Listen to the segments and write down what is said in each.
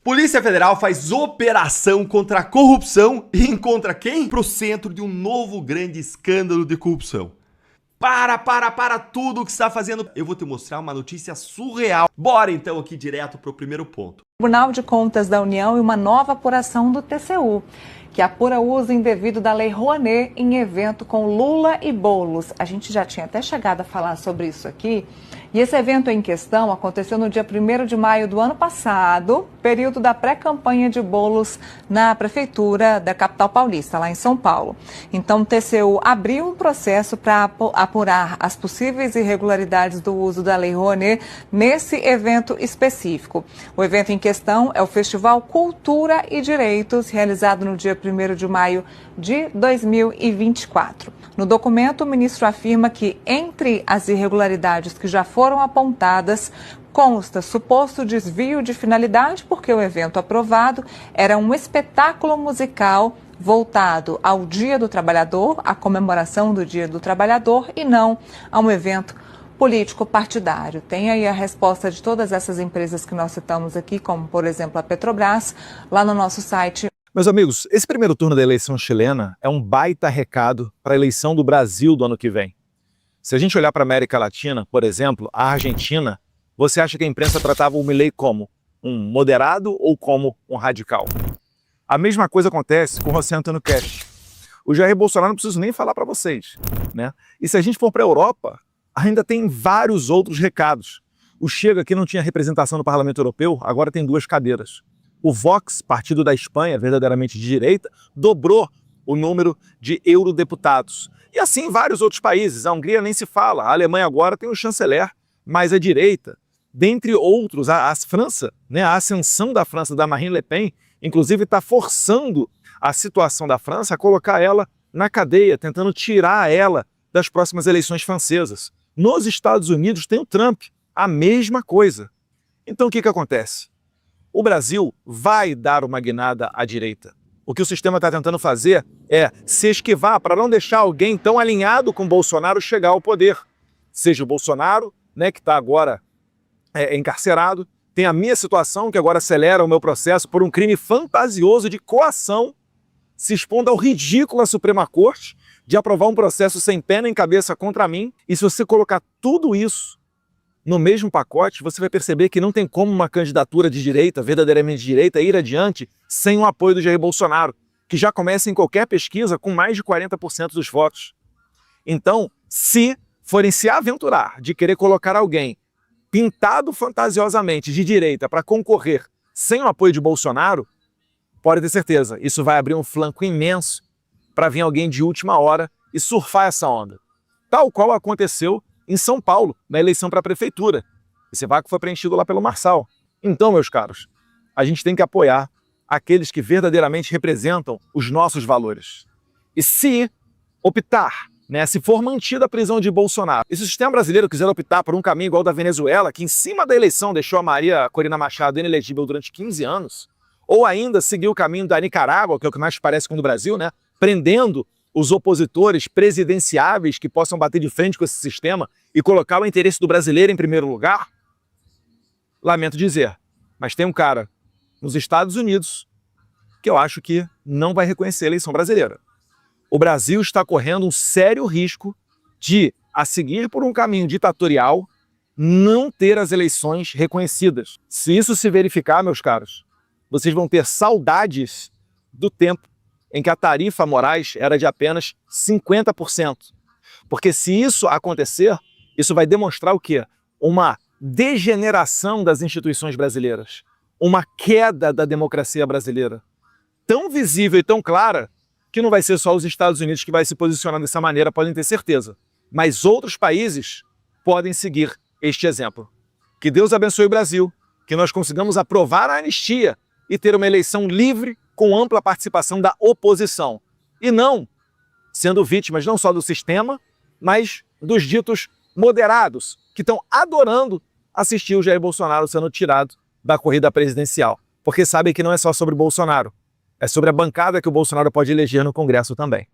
Polícia Federal faz operação contra a corrupção e encontra quem? Pro centro de um novo grande escândalo de corrupção. Para tudo o que você está fazendo. Eu vou te mostrar uma notícia surreal. Bora então aqui direto pro primeiro ponto. Tribunal de Contas da União e uma nova apuração do TCU, que apura o uso indevido da Lei Rouanet em evento com Lula e Boulos. A gente já tinha até chegado a falar sobre isso aqui. E esse evento em questão aconteceu no dia 1º de maio do ano passado, período da pré-campanha de Boulos na Prefeitura da capital paulista, lá em São Paulo. Então, o TCU abriu um processo para apurar as possíveis irregularidades do uso da Lei Rouanet nesse evento específico. O evento em questão é o Festival Cultura e Direitos, realizado no dia 1º de maio de 2024. No documento, o ministro afirma que, entre as irregularidades que já foram apontadas, consta suposto desvio de finalidade, porque o evento aprovado era um espetáculo musical voltado ao Dia do Trabalhador, à comemoração do Dia do Trabalhador, e não a um evento político-partidário. Tem aí a resposta de todas essas empresas que nós citamos aqui, como, por exemplo, a Petrobras, lá no nosso site. Meus amigos, esse primeiro turno da eleição chilena é um baita recado para a eleição do Brasil do ano que vem. Se a gente olhar para a América Latina, por exemplo, a Argentina, você acha que a imprensa tratava o Milei como um moderado ou como um radical? A mesma coisa acontece com o José Antônio Cast. O Jair Bolsonaro não preciso nem falar para vocês, né? E se a gente for para a Europa, ainda tem vários outros recados. O Chega, que não tinha representação no Parlamento Europeu, agora tem 2 cadeiras. O Vox, partido da Espanha, verdadeiramente de direita, dobrou o número de eurodeputados. E assim vários outros países. A Hungria nem se fala. A Alemanha agora tem um chanceler mais à direita. Dentre outros, a França, né, a ascensão da França, da Marine Le Pen, inclusive está forçando a situação da França a colocar ela na cadeia, tentando tirar ela das próximas eleições francesas. Nos Estados Unidos tem o Trump, a mesma coisa. Então o que acontece? O Brasil vai dar uma guinada à direita. O que o sistema está tentando fazer é se esquivar para não deixar alguém tão alinhado com o Bolsonaro chegar ao poder. Seja o Bolsonaro, né, que está agora encarcerado, tem a minha situação, que agora acelera o meu processo por um crime fantasioso de coação, se expondo ao ridículo à Suprema Corte, de aprovar um processo sem pé nem cabeça contra mim. E se você colocar tudo isso no mesmo pacote, você vai perceber que não tem como uma candidatura de direita, verdadeiramente de direita, ir adiante sem o apoio do Jair Bolsonaro, que já começa em qualquer pesquisa com mais de 40% dos votos. Então, se forem se aventurar de querer colocar alguém pintado fantasiosamente de direita para concorrer sem o apoio de Bolsonaro, pode ter certeza, isso vai abrir um flanco imenso para vir alguém de última hora e surfar essa onda. Tal qual aconteceu em São Paulo, na eleição para a prefeitura. Esse vácuo foi preenchido lá pelo Marçal. Então, meus caros, a gente tem que apoiar aqueles que verdadeiramente representam os nossos valores. E se optar, né, se for mantida a prisão de Bolsonaro, e se o sistema brasileiro quiser optar por um caminho igual ao da Venezuela, que em cima da eleição deixou a Maria Corina Machado inelegível durante 15 anos, ou ainda seguir o caminho da Nicarágua, que é o que mais parece com o do Brasil, né, prendendo os opositores presidenciáveis que possam bater de frente com esse sistema e colocar o interesse do brasileiro em primeiro lugar, lamento dizer, mas tem um cara nos Estados Unidos que eu acho que não vai reconhecer a eleição brasileira. O Brasil está correndo um sério risco de, a seguir por um caminho ditatorial, não ter as eleições reconhecidas. Se isso se verificar, meus caros, vocês vão ter saudades do tempo em que a tarifa Moraes era de apenas 50%. Porque se isso acontecer, isso vai demonstrar o quê? Uma degeneração das instituições brasileiras, uma queda da democracia brasileira, tão visível e tão clara, que não vai ser só os Estados Unidos que vai se posicionar dessa maneira, podem ter certeza. Mas outros países podem seguir este exemplo. Que Deus abençoe o Brasil, que nós consigamos aprovar a anistia e ter uma eleição livre, com ampla participação da oposição. E não sendo vítimas não só do sistema, mas dos ditos moderados, que estão adorando assistir o Jair Bolsonaro sendo tirado da corrida presidencial. Porque sabem que não é só sobre Bolsonaro, é sobre a bancada que o Bolsonaro pode eleger no Congresso também.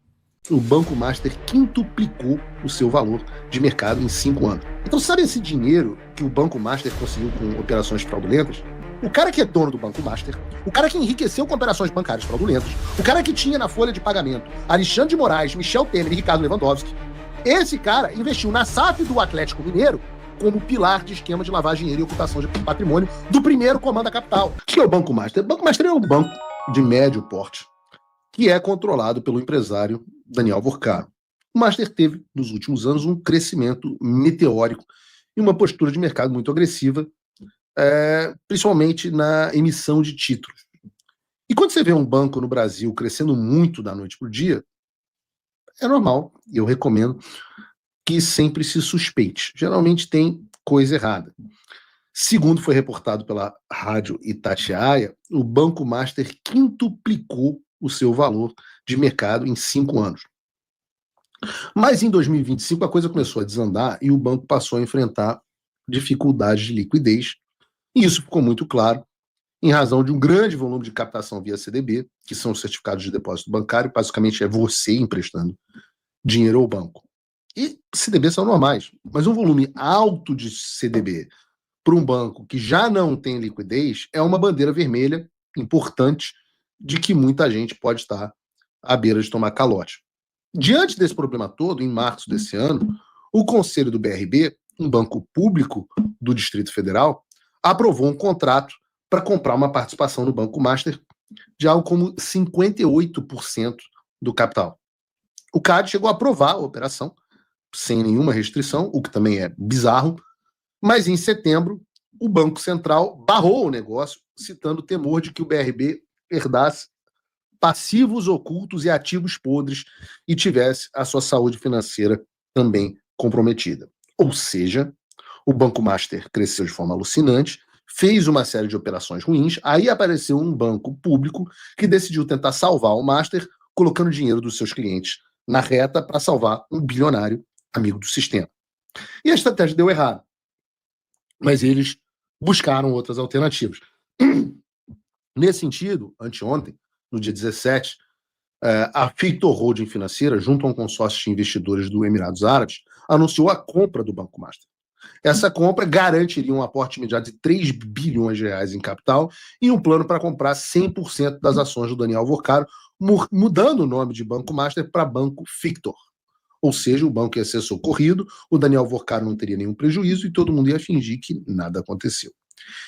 O Banco Master quintuplicou o seu valor de mercado em 5 anos. Então, sabe esse dinheiro que o Banco Master conseguiu com operações fraudulentas? O cara que é dono do Banco Master, o cara que enriqueceu com operações bancárias fraudulentas, o cara que tinha na folha de pagamento Alexandre de Moraes, Michel Temer e Ricardo Lewandowski, esse cara investiu na SAF do Atlético Mineiro como pilar de esquema de lavagem de dinheiro e ocultação de patrimônio do primeiro comando da capital. O que é o Banco Master? O Banco Master é um banco de médio porte que é controlado pelo empresário Daniel Vorcaro. O Master teve, nos últimos anos, um crescimento meteórico e uma postura de mercado muito agressiva, principalmente na emissão de títulos. E quando você vê um banco no Brasil crescendo muito da noite para o dia, é normal, e eu recomendo que sempre se suspeite. Geralmente tem coisa errada. Segundo foi reportado pela rádio Itatiaia, o Banco Master quintuplicou o seu valor de mercado em 5 anos. Mas em 2025 a coisa começou a desandar e o banco passou a enfrentar dificuldades de liquidez. E isso ficou muito claro em razão de um grande volume de captação via CDB, que são os certificados de depósito bancário, basicamente é você emprestando dinheiro ao banco. E CDB são normais, mas um volume alto de CDB para um banco que já não tem liquidez é uma bandeira vermelha importante de que muita gente pode estar à beira de tomar calote. Diante desse problema todo, em março desse ano, o Conselho do BRB, um banco público do Distrito Federal, aprovou um contrato para comprar uma participação no Banco Master de algo como 58% do capital. O CAD chegou a aprovar a operação sem nenhuma restrição, o que também é bizarro, mas em setembro o Banco Central barrou o negócio, citando o temor de que o BRB herdasse passivos ocultos e ativos podres e tivesse a sua saúde financeira também comprometida. Ou seja, o Banco Master cresceu de forma alucinante, fez uma série de operações ruins, aí apareceu um banco público que decidiu tentar salvar o Master, colocando dinheiro dos seus clientes na reta para salvar um bilionário amigo do sistema. E a estratégia deu errado, mas eles buscaram outras alternativas. Nesse sentido, anteontem, no dia 17, a Fictor Holding Financeira, junto a um consórcio de investidores do Emirados Árabes, anunciou a compra do Banco Master. Essa compra garantiria um aporte imediato de 3 bilhões de reais em capital e um plano para comprar 100% das ações do Daniel Vorcaro, mudando o nome de Banco Master para Banco Fictor. Ou seja, o banco ia ser socorrido, o Daniel Vorcaro não teria nenhum prejuízo e todo mundo ia fingir que nada aconteceu.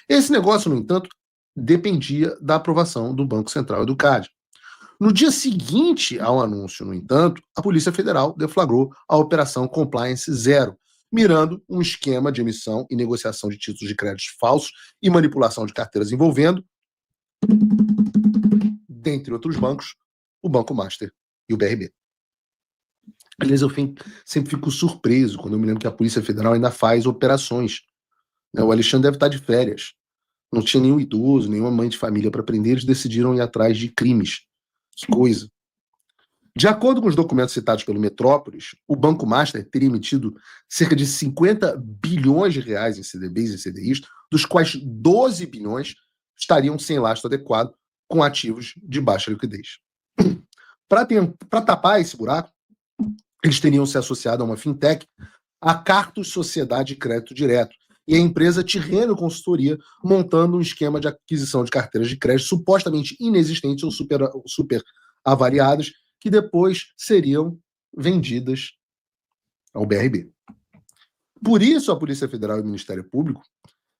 Esse negócio, no entanto, dependia da aprovação do Banco Central e do CAD. No dia seguinte ao anúncio, no entanto, a Polícia Federal deflagrou a Operação Compliance Zero, mirando um esquema de emissão e negociação de títulos de créditos falsos e manipulação de carteiras envolvendo, dentre outros bancos, o Banco Master e o BRB. Aliás, eu sempre fico surpreso quando eu me lembro que a Polícia Federal ainda faz operações. O Alexandre deve estar de férias. Não tinha nenhum idoso, nenhuma mãe de família para prender, eles decidiram ir atrás de crimes. Que coisa. De acordo com os documentos citados pelo Metrópolis, o Banco Master teria emitido cerca de 50 bilhões de reais em CDBs e CDIs, dos quais 12 bilhões estariam sem lastro adequado, com ativos de baixa liquidez. Para tapar esse buraco, eles teriam se associado a uma fintech, a Cartus Sociedade de Crédito Direto, e a empresa Tirreno Consultoria, montando um esquema de aquisição de carteiras de crédito supostamente inexistentes ou super avaliadas, que depois seriam vendidas ao BRB. Por isso, a Polícia Federal e o Ministério Público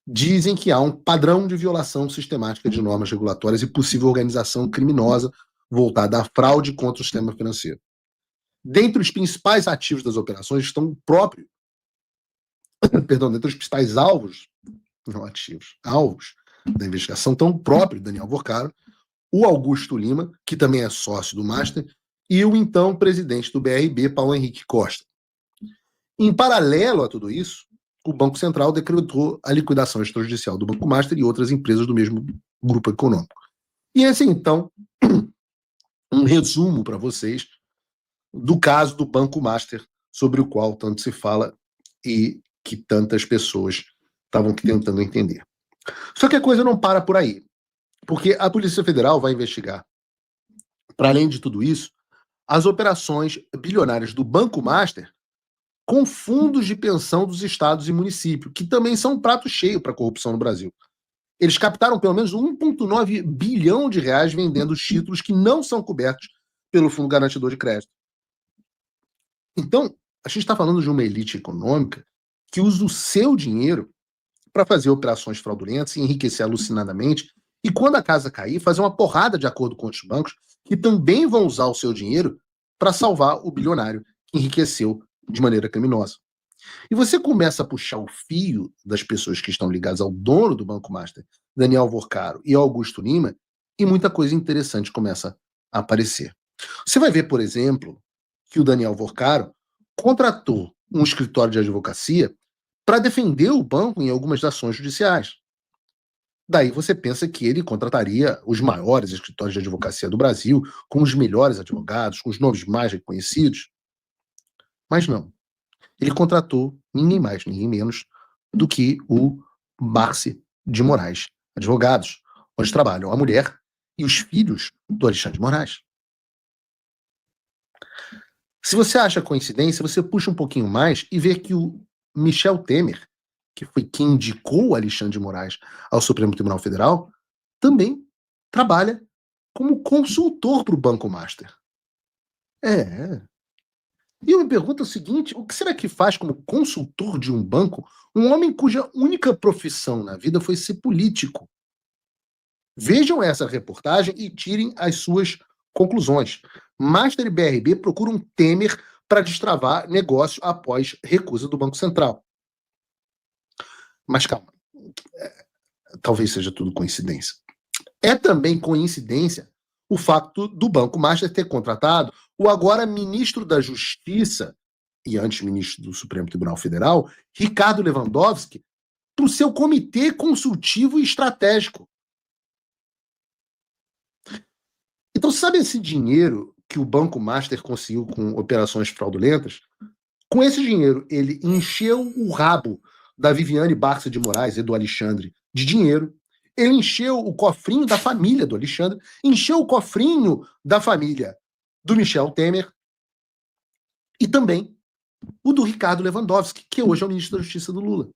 dizem que há um padrão de violação sistemática de normas regulatórias e possível organização criminosa voltada à fraude contra o sistema financeiro. Dentre os principais ativos das operações estão o próprio, dentre os principais alvos da investigação estão o próprio Daniel Vorcaro, o Augusto Lima, que também é sócio do Master, e o então presidente do BRB, Paulo Henrique Costa. Em paralelo a tudo isso, o Banco Central decretou a liquidação extrajudicial do Banco Master e outras empresas do mesmo grupo econômico. E esse, então, um resumo para vocês do caso do Banco Master, sobre o qual tanto se fala e que tantas pessoas estavam tentando entender. Só que a coisa não para por aí, porque a Polícia Federal vai investigar, para além de tudo isso, as operações bilionárias do Banco Master com fundos de pensão dos estados e municípios, que também são um prato cheio para a corrupção no Brasil. Eles captaram pelo menos 1,9 bilhão de reais vendendo títulos que não são cobertos pelo Fundo Garantidor de Crédito. Então, a gente está falando de uma elite econômica que usa o seu dinheiro para fazer operações fraudulentas e enriquecer alucinadamente, e quando a casa cair, fazer uma porrada de acordo com outros bancos que também vão usar o seu dinheiro para salvar o bilionário que enriqueceu de maneira criminosa. E você começa a puxar o fio das pessoas que estão ligadas ao dono do Banco Master, Daniel Vorcaro e Augusto Lima, e muita coisa interessante começa a aparecer. Você vai ver, por exemplo, que o Daniel Vorcaro contratou um escritório de advocacia para defender o banco em algumas ações judiciais. Daí você pensa que ele contrataria os maiores escritórios de advocacia do Brasil, com os melhores advogados, com os nomes mais reconhecidos. Mas não. Ele contratou ninguém mais, ninguém menos do que o Barsi de Moraes Advogados, onde trabalham a mulher e os filhos do Alexandre de Moraes. Se você acha coincidência, você puxa um pouquinho mais e vê que o Michel Temer, que foi quem indicou o Alexandre de Moraes ao Supremo Tribunal Federal, também trabalha como consultor para o Banco Master. E eu me pergunto o seguinte, o que será que faz como consultor de um banco um homem cuja única profissão na vida foi ser político? Vejam essa reportagem e tirem as suas conclusões. Master e BRB procuram Temer para destravar negócio após recusa do Banco Central. Mas calma, talvez seja tudo coincidência. É também coincidência o fato do Banco Master ter contratado o agora ministro da Justiça e antes ministro do Supremo Tribunal Federal, Ricardo Lewandowski, para o seu comitê consultivo e estratégico. Então, sabe esse dinheiro que o Banco Master conseguiu com operações fraudulentas? Com esse dinheiro, ele encheu o rabo da Viviane Barça de Moraes e do Alexandre de dinheiro. Ele encheu o cofrinho da família do Alexandre, encheu o cofrinho da família do Michel Temer e também o do Ricardo Lewandowski, que hoje é o ministro da Justiça do Lula.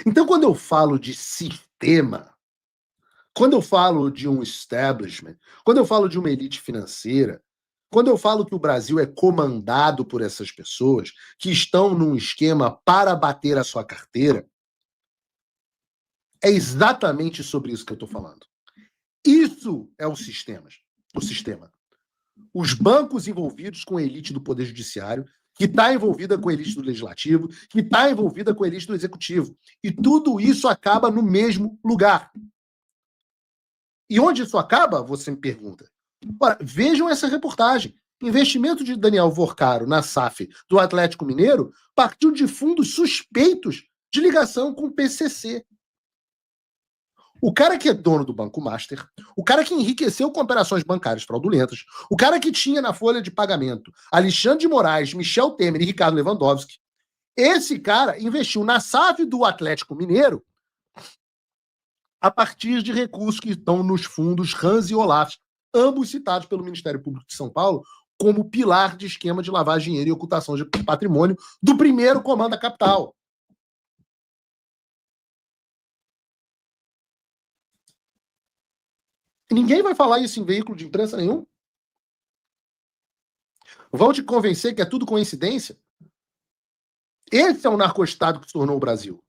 Então, quando eu falo de sistema, quando eu falo de um establishment, quando eu falo de uma elite financeira, quando eu falo que o Brasil é comandado por essas pessoas que estão num esquema para bater a sua carteira, é exatamente sobre isso que eu estou falando. Isso é o sistema. Os bancos envolvidos com a elite do Poder Judiciário, que está envolvida com a elite do Legislativo, que está envolvida com a elite do Executivo. E tudo isso acaba no mesmo lugar. E onde isso acaba, você me pergunta. Ora, vejam essa reportagem. Investimento de Daniel Vorcaro na SAF do Atlético Mineiro partiu de fundos suspeitos de ligação com o PCC. O cara que é dono do Banco Master, o cara que enriqueceu com operações bancárias fraudulentas, o cara que tinha na folha de pagamento Alexandre de Moraes, Michel Temer e Ricardo Lewandowski, esse cara investiu na SAF do Atlético Mineiro a partir de recursos que estão nos fundos Hans e Olaf, ambos citados pelo Ministério Público de São Paulo como pilar de esquema de lavagem de dinheiro e ocultação de patrimônio do primeiro Comando da Capital. Ninguém vai falar isso em veículo de imprensa nenhum. Vão te convencer que é tudo coincidência? Esse é o narcoestado que se tornou o Brasil.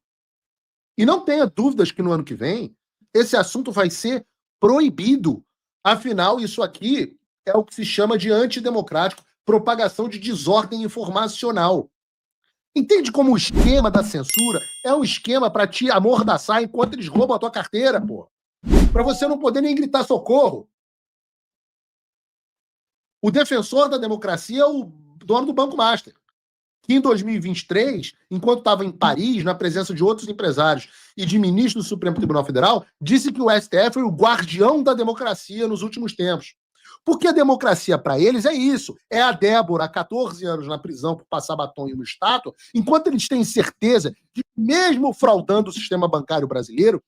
E não tenha dúvidas que no ano que vem esse assunto vai ser proibido. Afinal, isso aqui é o que se chama de antidemocrático, propagação de desordem informacional. Entende como o esquema da censura é um esquema para te amordaçar enquanto eles roubam a tua carteira, pô? Para você não poder nem gritar socorro. O defensor da democracia é o dono do Banco Master, que em 2023, enquanto estava em Paris, na presença de outros empresários e de ministros do Supremo Tribunal Federal, disse que o STF foi o guardião da democracia nos últimos tempos. Porque a democracia, para eles, é isso. É a Débora, há 14 anos na prisão por passar batom em uma estátua, enquanto eles têm certeza de que, mesmo fraudando o sistema bancário brasileiro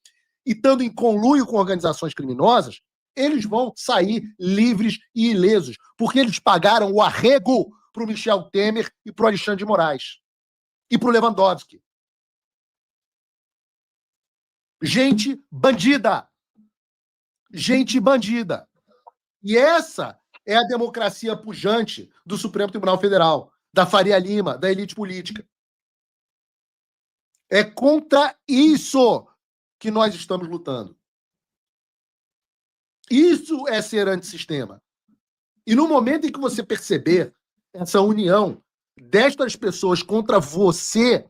e estando em conluio com organizações criminosas, eles vão sair livres e ilesos, porque eles pagaram o arrego para o Michel Temer e para o Alexandre de Moraes. E para o Lewandowski. Gente bandida. Gente bandida. E essa é a democracia pujante do Supremo Tribunal Federal, da Faria Lima, da elite política. É contra isso que nós estamos lutando. Isso é ser antissistema. E no momento em que você perceber essa união destas pessoas contra você,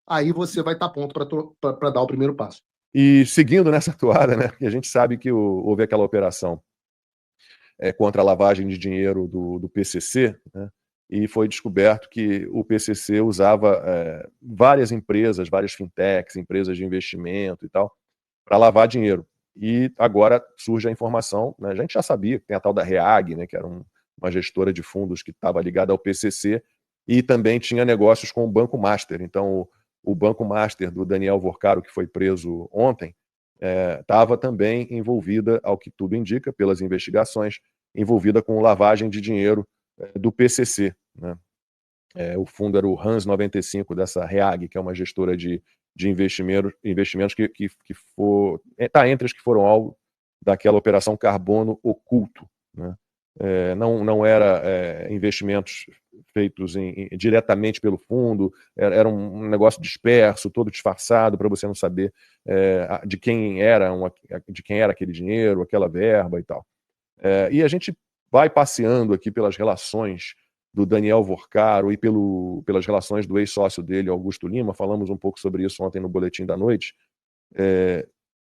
aí você vai estar pronto para dar o primeiro passo. E seguindo nessa toada, né, a gente sabe que houve aquela operação contra a lavagem de dinheiro do PCC, né, e foi descoberto que o PCC usava várias empresas, várias fintechs, empresas de investimento e tal, para lavar dinheiro. E agora surge a informação, né, a gente já sabia que tem a tal da REAG, né, que era uma gestora de fundos que estava ligada ao PCC, e também tinha negócios com o Banco Master. Então, o Banco Master do Daniel Vorcaro, que foi preso ontem, estava também envolvida, ao que tudo indica, pelas investigações, envolvida com lavagem de dinheiro do PCC. Né? O fundo era o Hans 95 dessa REAG, que é uma gestora de investimentos que está entre as que foram alvo daquela operação Carbono Oculto. Né? Não era investimentos feitos diretamente pelo fundo, era um negócio disperso, todo disfarçado, para você não saber de quem era aquele dinheiro, aquela verba e tal. E a gente vai passeando aqui pelas relações do Daniel Vorcaro e pelas relações do ex-sócio dele, Augusto Lima. Falamos um pouco sobre isso ontem no Boletim da Noite.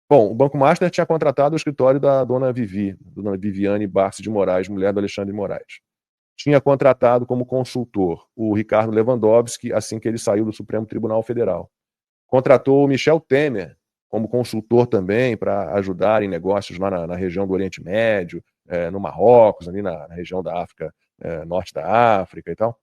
Bom, o Banco Master tinha contratado o escritório da dona Viviane Barsi de Moraes, mulher do Alexandre de Moraes. Tinha contratado como consultor o Ricardo Lewandowski, assim que ele saiu do Supremo Tribunal Federal. Contratou o Michel Temer como consultor também para ajudar em negócios lá na região do Oriente Médio, no Marrocos, ali na região da África, norte da África e tal.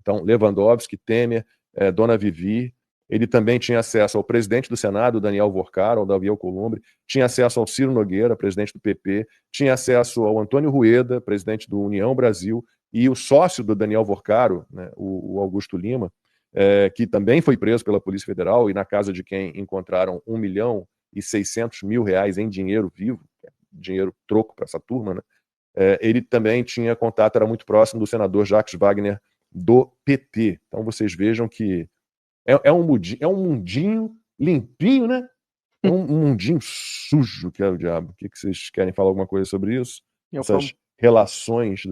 Então, Lewandowski, Temer, dona Vivi. Ele também tinha acesso ao presidente do Senado, Daniel Vorcaro, ao Davi Alcolumbre, tinha acesso ao Ciro Nogueira, presidente do PP, tinha acesso ao Antônio Rueda, presidente do União Brasil, e o sócio do Daniel Vorcaro, né, o Augusto Lima, que também foi preso pela Polícia Federal e na casa de quem encontraram R$1.600.000 em dinheiro vivo, dinheiro troco para essa turma, né? Ele também tinha contato, era muito próximo do senador Jacques Wagner do PT. Então vocês vejam que é um mundinho limpinho, né? É um mundinho sujo, que é o diabo. O que vocês querem falar alguma coisa sobre isso? Essas relações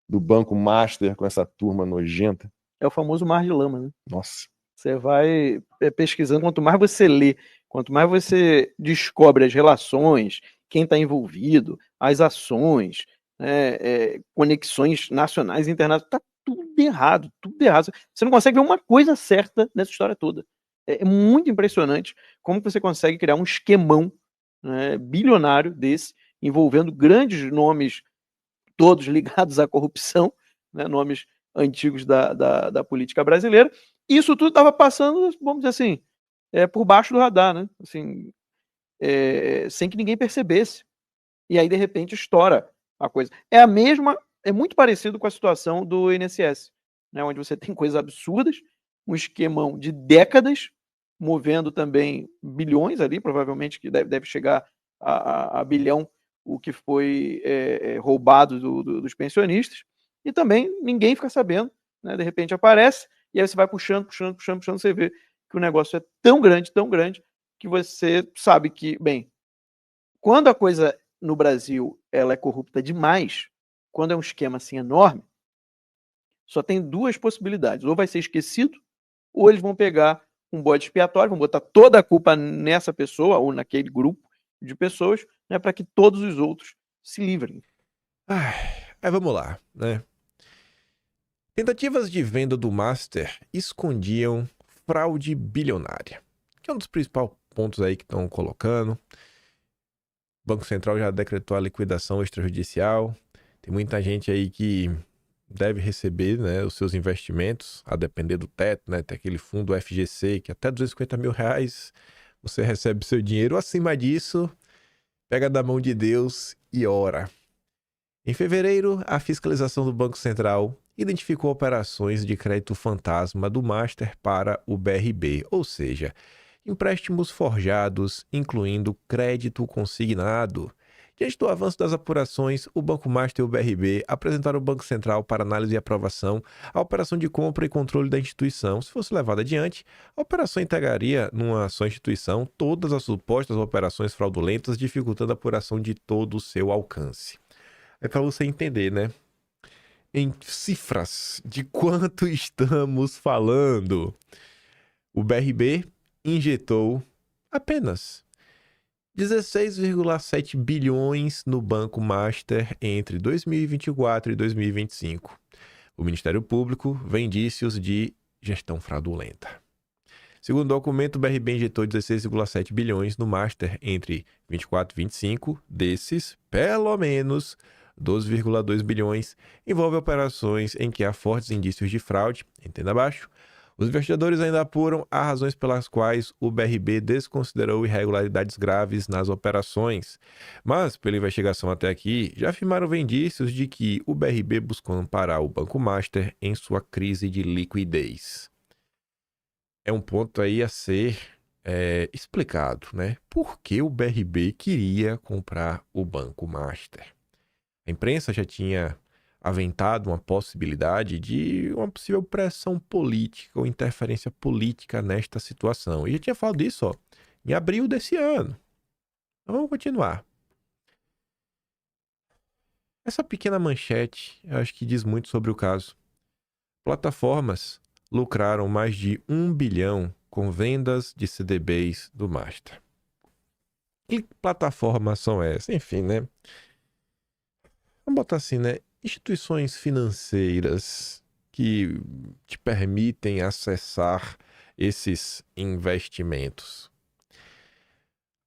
do Banco Master com essa turma nojenta. É o famoso mar de lama, né? Nossa. Você vai pesquisando, quanto mais você lê, quanto mais você descobre as relações, quem está envolvido, as ações, conexões nacionais e internacionais, está tudo errado, tudo errado. Você não consegue ver uma coisa certa nessa história toda. É muito impressionante como você consegue criar um esquemão, né, bilionário desse, envolvendo grandes nomes, todos ligados à corrupção, né, nomes antigos da política brasileira. Isso tudo estava passando, vamos dizer assim, por baixo do radar, né? Assim, sem que ninguém percebesse. E aí, de repente, estoura a coisa. É muito parecido com a situação do INSS, né, onde você tem coisas absurdas, um esquemão de décadas, movendo também bilhões ali, provavelmente que deve chegar a bilhão, o que foi roubado dos pensionistas, e também ninguém fica sabendo, né, de repente aparece, e aí você vai puxando, você vê que o negócio é tão grande, que você sabe que, bem, quando a coisa no Brasil ela é corrupta demais, quando é um esquema assim enorme, só tem duas possibilidades. Ou vai ser esquecido, ou eles vão pegar um bode expiatório, vão botar toda a culpa nessa pessoa ou naquele grupo de pessoas, né, para que todos os outros se livrem. Vamos lá, né? Tentativas de venda do Master escondiam fraude bilionária, que é um dos principais pontos aí que estão colocando. O Banco Central já decretou a liquidação extrajudicial. Tem muita gente aí que deve receber, né, os seus investimentos, a depender do teto, né? Tem aquele fundo FGC que até R$250 mil você recebe seu dinheiro. Acima disso, pega da mão de Deus e ora. Em fevereiro, a fiscalização do Banco Central identificou operações de crédito fantasma do Master para o BRB, ou seja, empréstimos forjados, incluindo crédito consignado. Diante do avanço das apurações, o Banco Master e o BRB apresentaram ao Banco Central para análise e aprovação a operação de compra e controle da instituição. Se fosse levada adiante, a operação integraria numa só instituição todas as supostas operações fraudulentas, dificultando a apuração de todo o seu alcance. É para você entender, né? Em cifras de quanto estamos falando. O BRB injetou apenas 16,7 bilhões no Banco Master entre 2024 e 2025. O Ministério Público vê indícios de gestão fraudulenta. Segundo o documento, o BRB injetou 16,7 bilhões no Master entre 24 e 25. Desses, pelo menos 12,2 bilhões envolve operações em que há fortes indícios de fraude, entenda abaixo. Os investigadores ainda apuram as razões pelas quais o BRB desconsiderou irregularidades graves nas operações. Mas, pela investigação até aqui, já afirmaram indícios de que o BRB buscou amparar o Banco Master em sua crise de liquidez. É um ponto aí a ser explicado, né? Por que o BRB queria comprar o Banco Master? A imprensa já tinha aventado uma possibilidade de uma possível pressão política ou interferência política nesta situação. E já tinha falado disso, ó, em abril desse ano. Então vamos continuar. Essa pequena manchete, eu acho que diz muito sobre o caso. Plataformas lucraram mais de 1 bilhão com vendas de CDBs do Master. Que plataformas são essas? Enfim, né? Vamos botar assim, né? Instituições financeiras que te permitem acessar esses investimentos.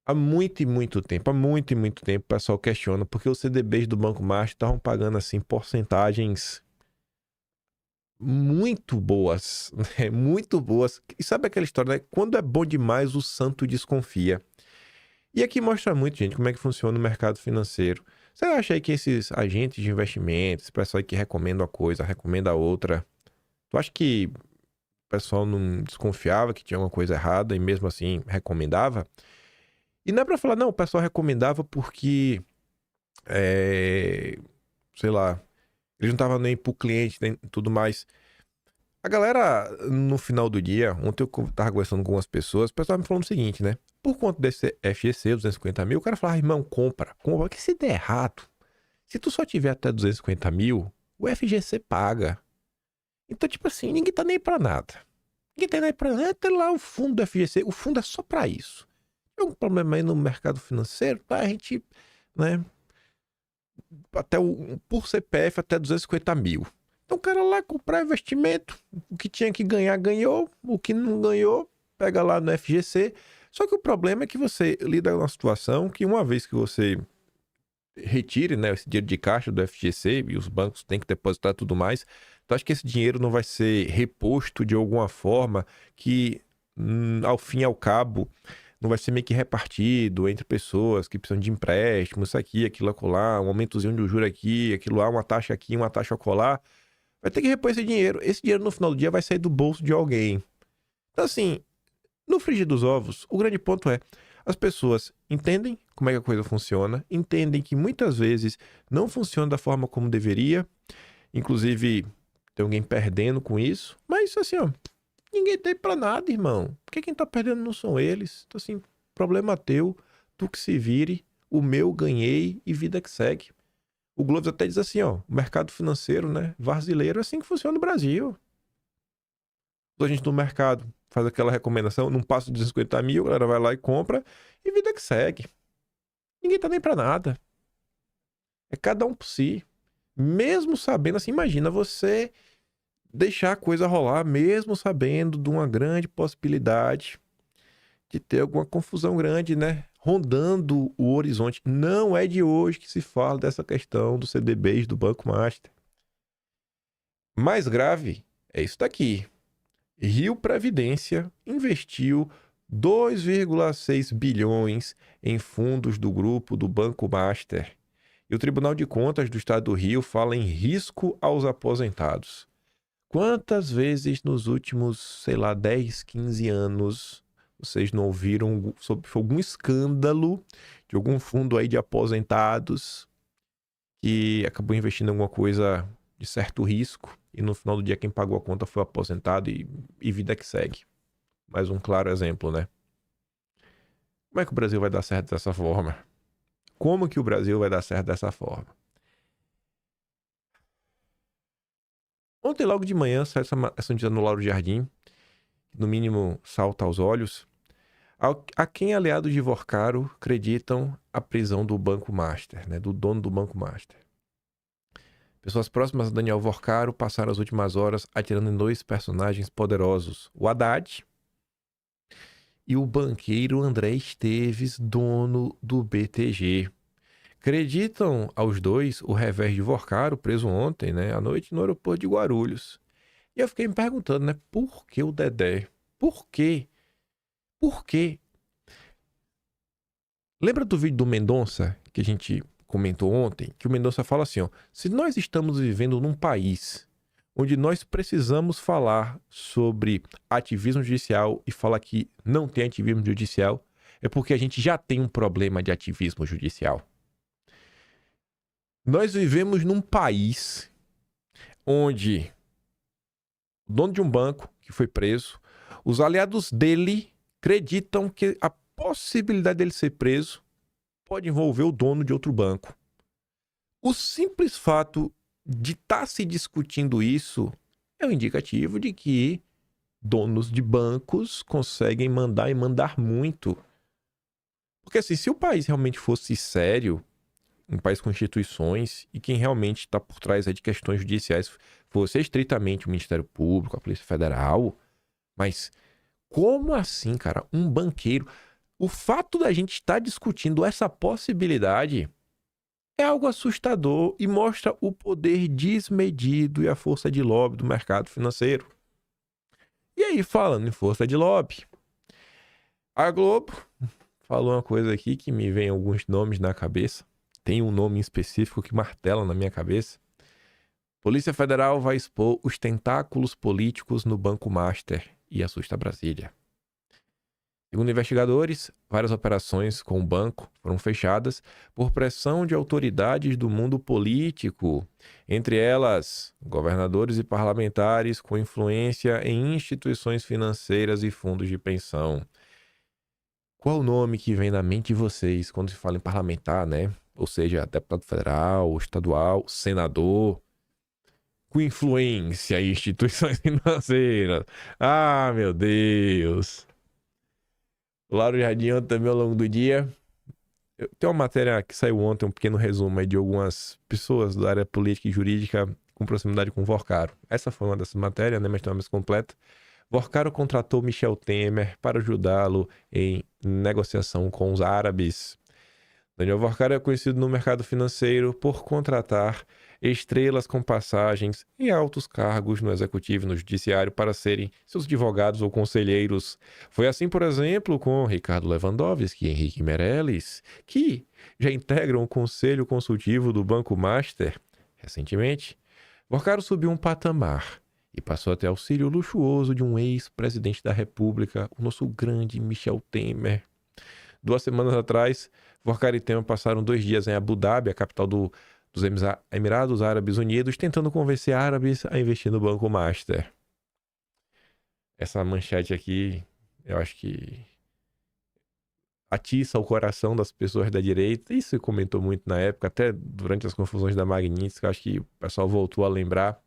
Há muito e muito tempo, o pessoal questiona porque os CDBs do Banco Master estavam pagando assim porcentagens muito boas, né? Muito boas. E sabe aquela história, né? Quando é bom demais, o santo desconfia. E aqui mostra muito, gente, como é que funciona o mercado financeiro. Você acha aí que esses agentes de investimentos, esse pessoal aí que recomenda uma coisa, recomenda outra, tu acha que o pessoal não desconfiava que tinha alguma coisa errada e mesmo assim recomendava? E não é pra falar, não, o pessoal recomendava porque, sei lá, eles não estavam nem pro cliente, nem tudo mais. A galera, no final do dia, ontem eu tava conversando com algumas pessoas, o pessoal me falando o seguinte, né? Por conta desse FGC, 250 mil, o cara fala, irmão, compra. Que se der errado, se tu só tiver até 250 mil, o FGC paga. Então, tipo assim, ninguém tá nem pra nada. Ninguém tá nem pra nada. Tem lá o fundo do FGC, o fundo é só pra isso. Tem um problema aí no mercado financeiro, tá? A gente, né, por CPF até 250 mil. Então o cara lá comprar investimento, o que tinha que ganhar, ganhou, o que não ganhou, pega lá no FGC. Só que o problema é que você lida com uma situação que uma vez que você retire, né, esse dinheiro de caixa do FGC e os bancos têm que depositar tudo mais, então acho que esse dinheiro não vai ser reposto de alguma forma que, ao fim e ao cabo, não vai ser meio que repartido entre pessoas que precisam de empréstimo, isso aqui, aquilo acolá, um aumentozinho de juro aqui, aquilo lá, uma taxa aqui, uma taxa acolá. Vai ter que repor esse dinheiro. Esse dinheiro no final do dia vai sair do bolso de alguém. Então assim, no frigir dos ovos, o grande ponto é, as pessoas entendem como é que a coisa funciona, entendem que muitas vezes não funciona da forma como deveria, inclusive tem alguém perdendo com isso, mas assim, ó, ninguém tem pra nada, irmão. Porque quem tá perdendo não são eles. Então assim, problema teu, tu que se vire, o meu ganhei e vida que segue. O Globo até diz assim, ó, o mercado financeiro, né, brasileiro, é assim que funciona no Brasil. A gente do mercado faz aquela recomendação, não passa de 250 mil, a galera vai lá e compra e vida que segue. Ninguém tá nem pra nada. É cada um por si. Mesmo sabendo, assim, imagina você deixar a coisa rolar, mesmo sabendo de uma grande possibilidade de ter alguma confusão grande, né? Rondando o horizonte. Não é de hoje que se fala dessa questão dos CDBs do Banco Master. Mais grave é isso daqui. Rio Previdência investiu 2,6 bilhões em fundos do grupo do Banco Master. E o Tribunal de Contas do Estado do Rio fala em risco aos aposentados. Quantas vezes nos últimos, sei lá, 10, 15 anos Vocês não ouviram sobre algum escândalo de algum fundo aí de aposentados que acabou investindo em alguma coisa de certo risco e no final do dia quem pagou a conta foi o aposentado e vida que segue. Mais um claro exemplo, né? Como é que o Brasil vai dar certo dessa forma? Como que o Brasil vai dar certo dessa forma? Ontem, logo de manhã, saiu essa notícia no Lauro Jardim, que no mínimo salta aos olhos. A quem aliados de Vorcaro acreditam a prisão do Banco Master, né, do dono do Banco Master. Pessoas próximas a Daniel Vorcaro passaram as últimas horas atirando em 2 personagens poderosos, o Haddad e o banqueiro André Esteves, dono do BTG. Acreditam aos dois o revés de Vorcaro, preso ontem, né, à noite no aeroporto de Guarulhos. E eu fiquei me perguntando, né, por que o Dedé? Por quê? Por quê? Lembra do vídeo do Mendonça que a gente comentou ontem? Que o Mendonça fala assim, ó, se nós estamos vivendo num país onde nós precisamos falar sobre ativismo judicial e falar que não tem ativismo judicial, é porque a gente já tem um problema de ativismo judicial. Nós vivemos num país onde o dono de um banco que foi preso, os aliados dele acreditam que a possibilidade dele ser preso pode envolver o dono de outro banco. O simples fato de estar se discutindo isso é um indicativo de que donos de bancos conseguem mandar e mandar muito. Porque assim, se o país realmente fosse sério, um país com instituições e quem realmente está por trás de questões judiciais fosse estritamente o Ministério Público, a Polícia Federal, mas como assim, cara? Um banqueiro... O fato da gente estar discutindo essa possibilidade é algo assustador e mostra o poder desmedido e a força de lobby do mercado financeiro. E aí, falando em força de lobby, a Globo falou uma coisa aqui que me vem alguns nomes na cabeça. Tem um nome específico que martela na minha cabeça. Polícia Federal vai expor os tentáculos políticos no Banco Master e assusta Brasília. Segundo investigadores, várias operações com o banco foram fechadas por pressão de autoridades do mundo político, entre elas governadores e parlamentares com influência em instituições financeiras e fundos de pensão. Qual o nome que vem na mente de vocês quando se fala em parlamentar, né? Ou seja, deputado federal, estadual, senador, com influência em instituições financeiras. Ah, meu Deus! O Lauro Jardim também ao longo do dia. Tem uma matéria que saiu ontem, um pequeno resumo aí de algumas pessoas da área política e jurídica com proximidade com Vorcaro. Essa foi uma dessas matérias, né, mas tem uma mais completa. Vorcaro contratou Michel Temer para ajudá-lo em negociação com os árabes. Daniel Vorcaro é conhecido no mercado financeiro por contratar estrelas com passagens em altos cargos no executivo e no judiciário para serem seus advogados ou conselheiros. Foi assim, por exemplo, com Ricardo Lewandowski e Henrique Meirelles, que já integram o conselho consultivo do Banco Master. Recentemente, Vorcaro subiu um patamar e passou a ter auxílio luxuoso de um ex-presidente da República, o nosso grande Michel Temer. 2 semanas atrás, Vorcaro e Temer passaram 2 dias em Abu Dhabi, a capital dos Emirados Árabes Unidos, tentando convencer árabes a investir no Banco Master. Essa manchete aqui, eu acho que atiça o coração das pessoas da direita. Isso se comentou muito na época, até durante as confusões da Magnitsky, acho que o pessoal voltou a lembrar.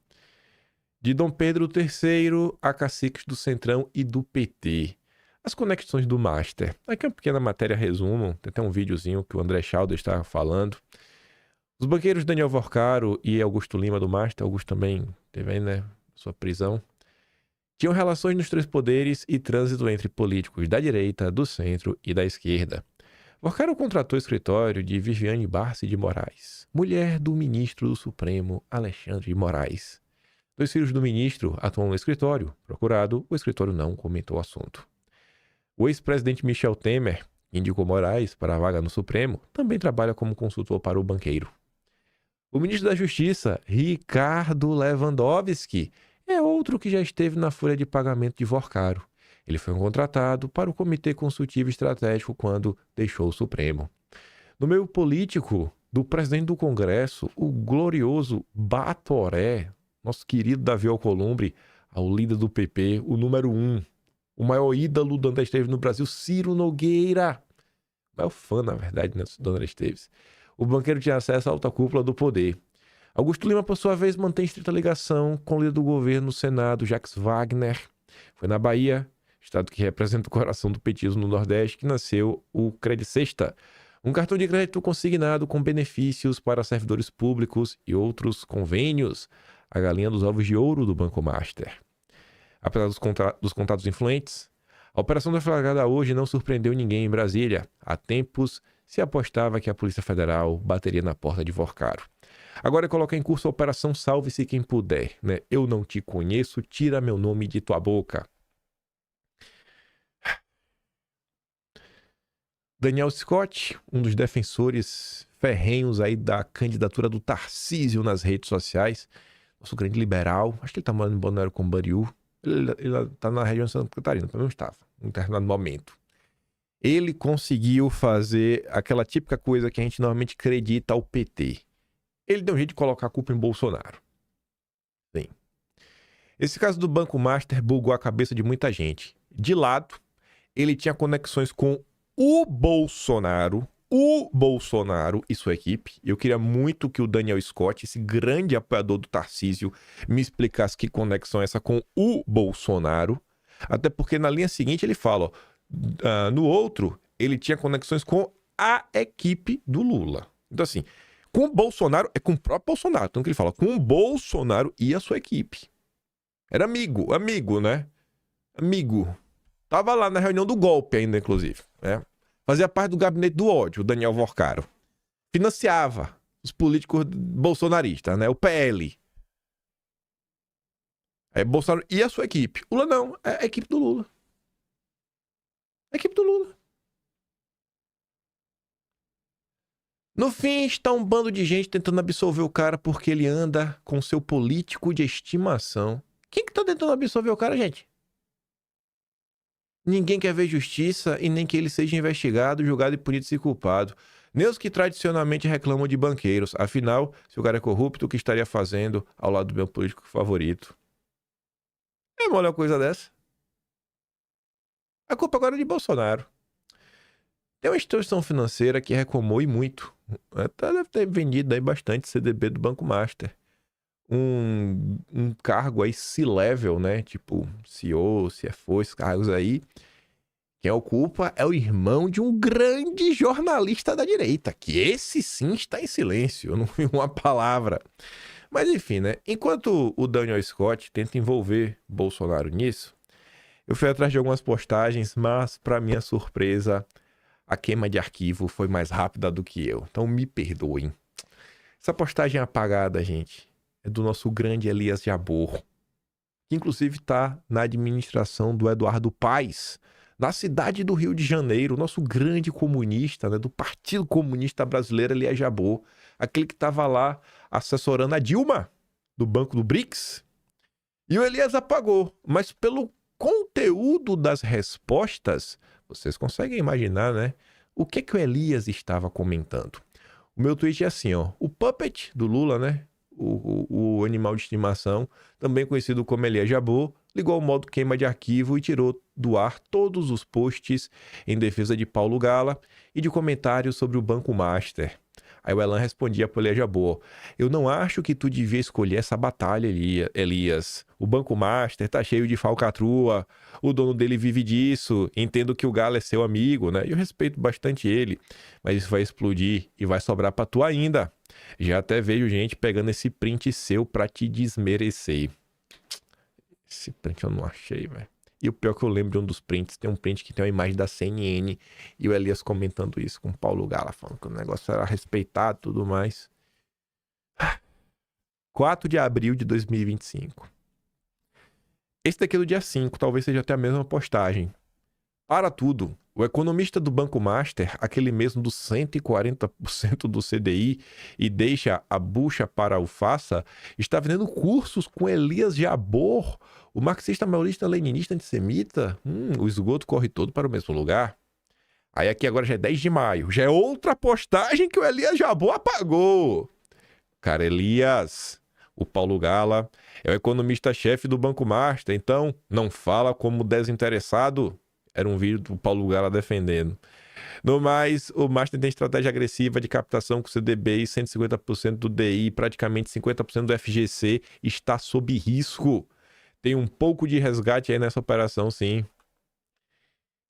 De Dom Pedro III a caciques do Centrão e do PT. As conexões do Master. Aqui é uma pequena matéria resumo, tem até um videozinho que o André Schauder está falando. Os banqueiros Daniel Vorcaro e Augusto Lima do Master, Augusto também teve aí, né, sua prisão, tinham relações nos 3 poderes e trânsito entre políticos da direita, do centro e da esquerda. Vorcaro contratou o escritório de Viviane Barsi de Moraes, mulher do ministro do Supremo Alexandre de Moraes. 2 filhos do ministro atuam no escritório. Procurado, o escritório não comentou o assunto. O ex-presidente Michel Temer, que indicou Moraes para a vaga no Supremo, também trabalha como consultor para o banqueiro. O ministro da Justiça, Ricardo Lewandowski, é outro que já esteve na folha de pagamento de Vorcaro. Ele foi contratado para o Comitê Consultivo Estratégico quando deixou o Supremo. No meio político, do presidente do Congresso, o glorioso Batoré, nosso querido Davi Alcolumbre, ao líder do PP, o número 1, o maior ídolo do André Esteves no Brasil, Ciro Nogueira. O maior fã, na verdade, né, do André Esteves. O banqueiro tinha acesso à alta cúpula do poder. Augusto Lima, por sua vez, mantém estreita ligação com o líder do governo no Senado, Jacques Wagner. Foi na Bahia, estado que representa o coração do petismo no Nordeste, que nasceu o Credicesta, um cartão de crédito consignado com benefícios para servidores públicos e outros convênios, a galinha dos ovos de ouro do Banco Master. Apesar dos contatos influentes, a operação deflagrada hoje não surpreendeu ninguém em Brasília. Há tempos se apostava que a Polícia Federal bateria na porta de Vorcaro. Agora coloca em curso a Operação Salve-se Quem Puder, né? Eu não te conheço, tira meu nome de tua boca. Daniel Scott, um dos defensores ferrenhos aí da candidatura do Tarcísio nas redes sociais, nosso grande liberal, acho que ele tá morando em Balneário Camboriú, ele tá na região de Santa Catarina, pelo menos estava, em um determinado momento. Ele conseguiu fazer aquela típica coisa que a gente normalmente acredita ao PT. Ele deu um jeito de colocar a culpa em Bolsonaro. Sim. Esse caso do Banco Master bugou a cabeça de muita gente. De lado, ele tinha conexões com o Bolsonaro e sua equipe. Eu queria muito que o Daniel Scott, esse grande apoiador do Tarcísio, me explicasse que conexão é essa com o Bolsonaro. Até porque na linha seguinte ele fala, ó, no outro, ele tinha conexões com a equipe do Lula. Então assim, com o Bolsonaro é com o próprio Bolsonaro. Então que ele fala, com o Bolsonaro e a sua equipe. Era amigo, né? Amigo. Tava lá na reunião do golpe ainda, inclusive, né? Fazia parte do gabinete do ódio, o Daniel Vorcaro. Financiava os políticos bolsonaristas, né? O PL. Aí Bolsonaro e a sua equipe. Lula não, é a equipe do Lula. A equipe do Lula. No fim, está um bando de gente tentando absolver o cara porque ele anda com seu político de estimação. Quem que tá tentando absolver o cara, gente? Ninguém quer ver justiça e nem que ele seja investigado, julgado e punido se culpado. Nem os que tradicionalmente reclamam de banqueiros. Afinal, se o cara é corrupto, o que estaria fazendo ao lado do meu político favorito? É mole uma coisa dessa. A culpa agora é de Bolsonaro. Tem uma instituição financeira que reclamou e muito. Até deve ter vendido aí bastante CDB do Banco Master. Um cargo aí C-level, né? Tipo CEO, CFO, esses cargos aí. Quem ocupa é o irmão de um grande jornalista da direita, que esse sim está em silêncio, eu não vi uma palavra. Mas enfim, né? Enquanto o Daniel Scott tenta envolver Bolsonaro nisso, eu fui atrás de algumas postagens, mas para minha surpresa, a queima de arquivo foi mais rápida do que eu. Então me perdoem. Essa postagem apagada, gente, é do nosso grande Elias Jabbour, que inclusive está na administração do Eduardo Paes, na cidade do Rio de Janeiro, nosso grande comunista, né, do Partido Comunista Brasileiro, Elias Jabbour, aquele que estava lá assessorando a Dilma, do Banco do BRICS. E o Elias apagou, mas pelo conteúdo das respostas, vocês conseguem imaginar, né, o que o Elias estava comentando. O meu tweet é assim, ó, o puppet do Lula, né, o animal de estimação, também conhecido como Elias Jabbour, ligou ao modo queima de arquivo e tirou do ar todos os posts em defesa de Paulo Gala e de comentários sobre o Banco Master. Aí o Elan respondia para o Elias Jabbour, eu não acho que tu devia escolher essa batalha, Elias. O Banco Master tá cheio de falcatrua, o dono dele vive disso, entendo que o Gala é seu amigo, né? Eu respeito bastante ele, mas isso vai explodir e vai sobrar para tu ainda. Já até vejo gente pegando esse print seu pra te desmerecer. Esse print eu não achei, velho. E o pior que eu lembro de um dos prints, tem um print que tem uma imagem da CNN e o Elias comentando isso com o Paulo Gala, falando que o negócio era respeitado e tudo mais. 4 de abril de 2025. Esse daqui é do dia 5, talvez seja até a mesma postagem. Para tudo. O economista do Banco Master, aquele mesmo do 140% do CDI e deixa a bucha para a alface, está vendendo cursos com Elias Jabbour, o marxista, maoísta, leninista, antissemita. O esgoto corre todo para o mesmo lugar. Aí aqui agora já é 10 de maio. Já é outra postagem que o Elias Jabbour apagou. Cara, Elias, o Paulo Gala, é o economista-chefe do Banco Master, então não fala como desinteressado. Era um vídeo do Paulo Gala defendendo. No mais, o Master tem estratégia agressiva de captação com CDBI, 150% do DI, praticamente 50% do FGC, está sob risco. Tem um pouco de resgate aí nessa operação, sim.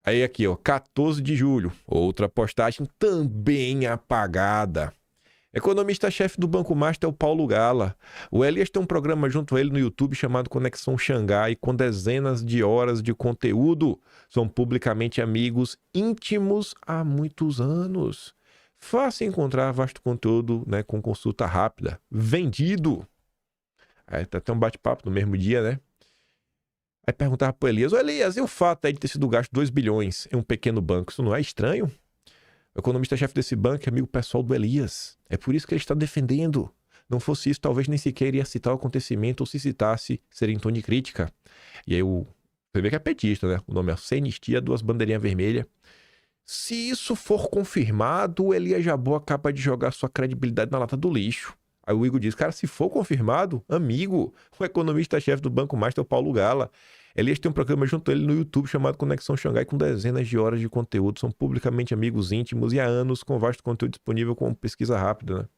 Aí aqui, ó, 14 de julho, outra postagem também apagada. Economista-chefe do Banco Master é o Paulo Gala. O Elias tem um programa junto a ele no YouTube chamado Conexão Xangai, com dezenas de horas de conteúdo. São publicamente amigos íntimos há muitos anos. Fácil encontrar vasto conteúdo, né, com consulta rápida. Vendido. Aí tá até um bate-papo no mesmo dia, né? Aí perguntava pro Elias: ô Elias, e o fato aí de ter sido gasto 2 bilhões em um pequeno banco? Isso não é estranho? O economista-chefe desse banco é amigo pessoal do Elias. É por isso que ele está defendendo. Não fosse isso, talvez nem sequer iria citar o acontecimento, ou se citasse, seria em tom de crítica. E aí você vê que é petista, né? O nome é Sem Anistia, 2 bandeirinhas vermelhas. Se isso for confirmado, o Elias Jabbour acaba de jogar sua credibilidade na lata do lixo. Aí o Igor diz: cara, se for confirmado, amigo, o economista-chefe do Banco Master é o Paulo Gala. Elias tem um programa junto a ele no YouTube chamado Conexão Xangai, com dezenas de horas de conteúdo. São publicamente amigos íntimos e há anos com vasto conteúdo disponível com pesquisa rápida, né?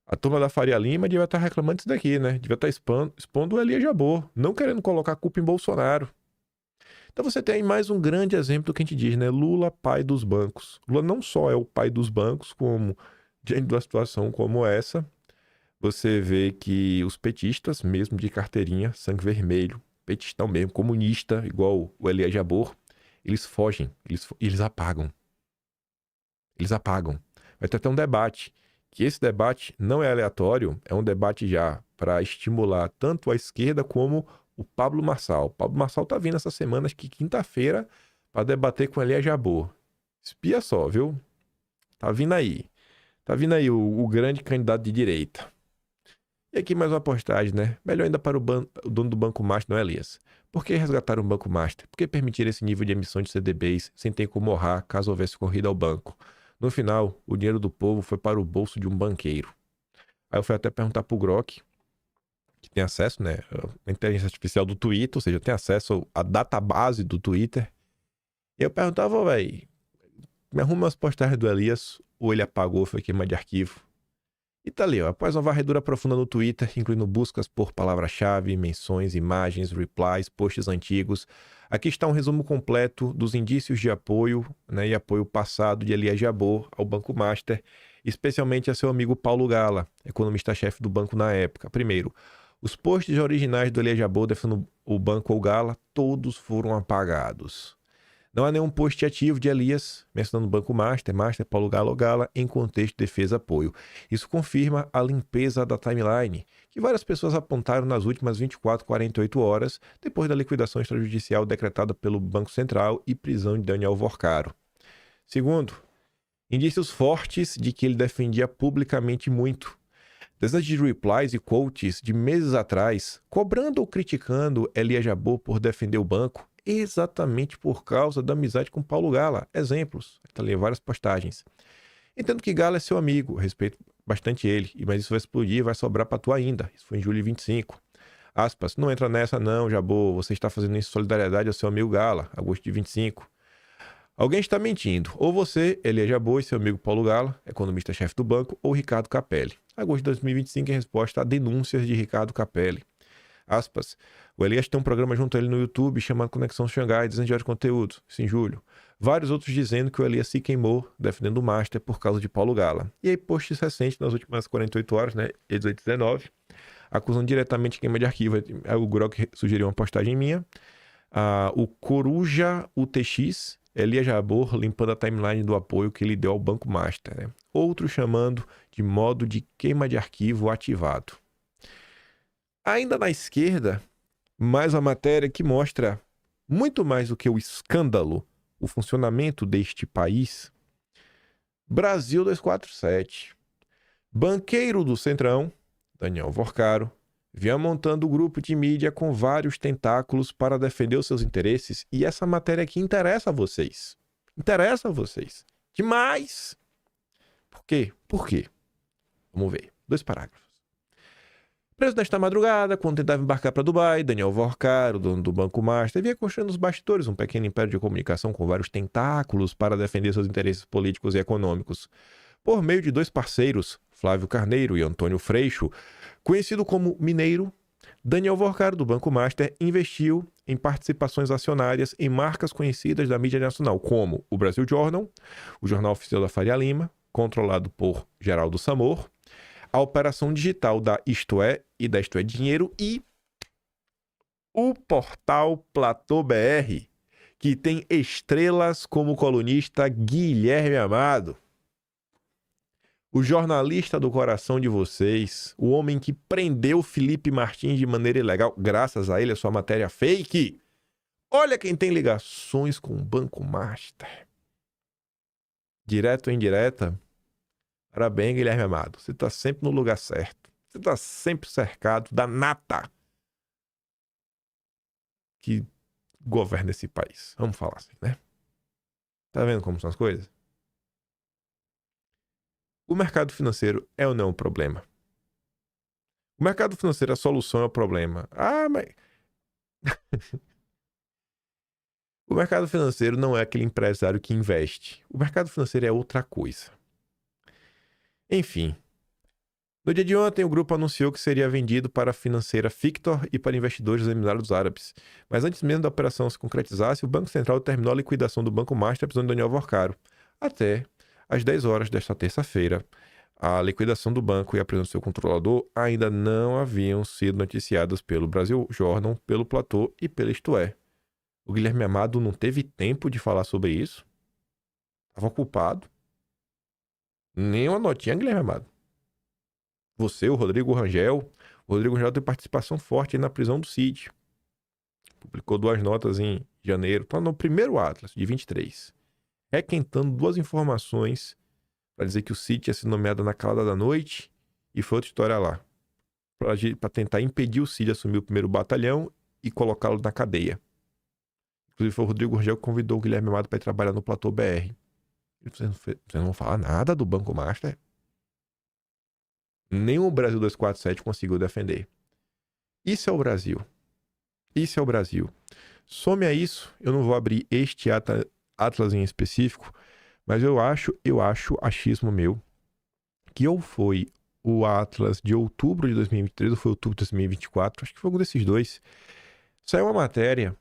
A turma da Faria Lima devia estar reclamando disso daqui, né? Devia estar expondo o Elias Jabbour, não querendo colocar a culpa em Bolsonaro. Então você tem aí mais um grande exemplo do que a gente diz, né? Lula, pai dos bancos. Lula não só é o pai dos bancos, como diante de uma situação como essa, você vê que os petistas, mesmo de carteirinha, sangue vermelho, petistão mesmo, comunista, igual o Elias Jabbour, eles fogem, eles apagam. Eles apagam. Vai ter até um debate, que esse debate não é aleatório, é um debate já para estimular tanto a esquerda como o Pablo Marçal. O Pablo Marçal tá vindo essa semana, acho que quinta-feira, para debater com o Elias Jabbour. Espia só, viu? Tá vindo aí. Tá vindo aí o grande candidato de direita. E aqui mais uma postagem, né? Melhor ainda para o dono do Banco Master, não é, Elias? Por que resgatar um Banco Master? Por que permitir esse nível de emissão de CDBs sem ter como honrar caso houvesse corrida ao banco? No final, o dinheiro do povo foi para o bolso de um banqueiro. Aí eu fui até perguntar pro Grok, que tem acesso, né? A inteligência artificial do Twitter, ou seja, tem acesso à database do Twitter. E eu perguntava, velho, me arruma as postagens do Elias, ou ele apagou, foi queima de arquivo. E tá ali, ó, após uma varredura profunda no Twitter, incluindo buscas por palavra-chave, menções, imagens, replies, posts antigos, aqui está um resumo completo dos indícios de apoio, né, e apoio passado de Elias Jabbour ao Banco Master, especialmente a seu amigo Paulo Gala, economista-chefe do banco na época. Primeiro, os posts originais do Elias Jabbour defendendo o banco ou Gala, todos foram apagados. Não há nenhum post ativo de Elias mencionando o Banco Master, Paulo Gala ou Gala em contexto de defesa-apoio. Isso confirma a limpeza da timeline, que várias pessoas apontaram nas últimas 24, 48 horas, depois da liquidação extrajudicial decretada pelo Banco Central e prisão de Daniel Vorcaro. Segundo, indícios fortes de que ele defendia publicamente muito. Dezenas de replies e quotes de meses atrás, cobrando ou criticando Elias Jabbour por defender o banco, exatamente por causa da amizade com Paulo Gala. Exemplos, está ali várias postagens. Entendo que Gala é seu amigo, respeito bastante ele, mas isso vai explodir e vai sobrar para tu ainda. Isso foi em julho de 25. Aspas, não entra nessa não, Jabbour, você está fazendo isso em solidariedade ao seu amigo Gala, agosto de 25. Alguém está mentindo, ou você, Elias Jabbour e seu amigo Paulo Gala, economista-chefe do banco, ou Ricardo Capelli. Agosto de 2025 em resposta a denúncias de Ricardo Capelli. Aspas, o Elias tem um programa junto a ele no YouTube chamado Conexão Xangai, dizendo de conteúdo, isso em julho. Vários outros dizendo que o Elias se queimou defendendo o Master por causa de Paulo Gala. E aí posts recentes nas últimas 48 horas, né, 18 e 19, acusando diretamente queima de arquivo. O Grok sugeriu uma postagem minha. O Coruja UTX, Elias Jabbour limpando a timeline do apoio que ele deu ao Banco Master. Né? Outro chamando de modo de queima de arquivo ativado. Ainda na esquerda, mais uma matéria que mostra muito mais do que o escândalo, o funcionamento deste país, Brasil 247. Banqueiro do Centrão, Daniel Vorcaro, vinha montando um grupo de mídia com vários tentáculos para defender os seus interesses, e essa matéria aqui interessa a vocês. Interessa a vocês. Demais! Por quê? Por quê? Vamos ver. 2 parágrafos. Preso nesta madrugada, quando tentava embarcar para Dubai, Daniel Vorcaro, dono do Banco Master, vinha construindo nos bastidores um pequeno império de comunicação com vários tentáculos para defender seus interesses políticos e econômicos. Por meio de 2 parceiros, Flávio Carneiro e Antônio Freixo, conhecido como Mineiro, Daniel Vorcaro, do Banco Master, investiu em participações acionárias em marcas conhecidas da mídia nacional, como o Brasil Journal, o Jornal Oficial da Faria Lima, controlado por Geraldo Samor, a operação digital da Isto É e da Isto É Dinheiro e o portal Platô BR, que tem estrelas como colunista Guilherme Amado. O jornalista do coração de vocês, o homem que prendeu Felipe Martins de maneira ilegal, graças a ele, a sua matéria fake. Olha quem tem ligações com o Banco Master. Direto ou indireta, parabéns, Guilherme Amado. Você está sempre no lugar certo. Você está sempre cercado da nata que governa esse país. Vamos falar assim, né? Tá vendo como são as coisas? O mercado financeiro é ou não um problema? O mercado financeiro, a solução é o problema. Ah, mas... O mercado financeiro não é aquele empresário que investe. O mercado financeiro é outra coisa. Enfim. No dia de ontem, o grupo anunciou que seria vendido para a financeira Fictor e para investidores dos Emirados Árabes. Mas antes mesmo da operação se concretizasse, o Banco Central terminou a liquidação do Banco Master, precisando de Daniel Vorcaro. Até às 10 horas desta terça-feira, a liquidação do banco e a prisão do seu controlador ainda não haviam sido noticiadas pelo Brasil Journal, pelo Platô e pela Isto É. O Guilherme Amado não teve tempo de falar sobre isso. Estava ocupado. Nem uma notinha, Guilherme Amado. Você, o Rodrigo Rangel. O Rodrigo Rangel tem participação forte na prisão do Cid. Publicou 2 notas em janeiro. Está no primeiro Atlas, de 23. Requentando 2 informações para dizer que o Cid tinha sido nomeado na calada da noite e foi outra história lá. Para tentar impedir o Cid de assumir o 1º batalhão e colocá-lo na cadeia. Inclusive foi o Rodrigo Rangel que convidou o Guilherme Amado para ir trabalhar no Platô BR. Você não vão falar nada do Banco Master? Nem o Brasil 247 conseguiu defender. Isso é o Brasil. Isso é o Brasil. Some a isso, eu não vou abrir este Atlas em específico, mas eu acho, achismo meu, que ou foi o Atlas de outubro de 2023 ou foi outubro de 2024, acho que foi algum desses dois. Saiu uma matéria,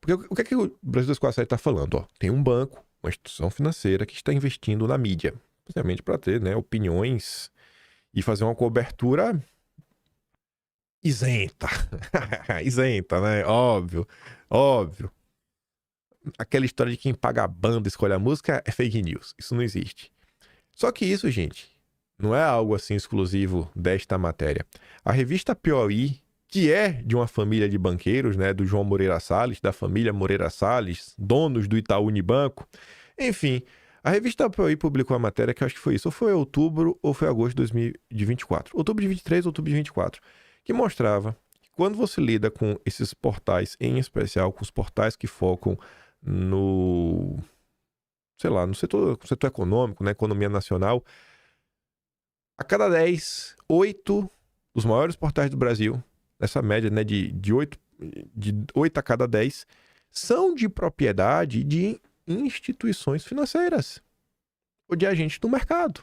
porque o que é que o Brasil 247 está falando? Ó, tem um banco, uma instituição financeira que está investindo na mídia, principalmente para ter, né, opiniões e fazer uma cobertura isenta. Isenta, né? Óbvio. Aquela história de quem paga a banda escolhe a música é fake news. Isso não existe. Só que isso, gente, não é algo assim exclusivo desta matéria. A revista Piauí, que é de uma família de banqueiros, né, do João Moreira Salles, da família Moreira Salles, donos do Itaú Unibanco. Enfim, a revista Piauí publicou a matéria que eu acho que foi isso. Ou foi outubro ou foi agosto de 2024. Outubro de 23, outubro de 24. Que mostrava que quando você lida com esses portais, em especial com os portais que focam no setor econômico, na economia nacional, a cada 10, 8 dos maiores portais do Brasil, nessa média, né, de 8 a cada 10, são de propriedade de instituições financeiras ou de agentes do mercado.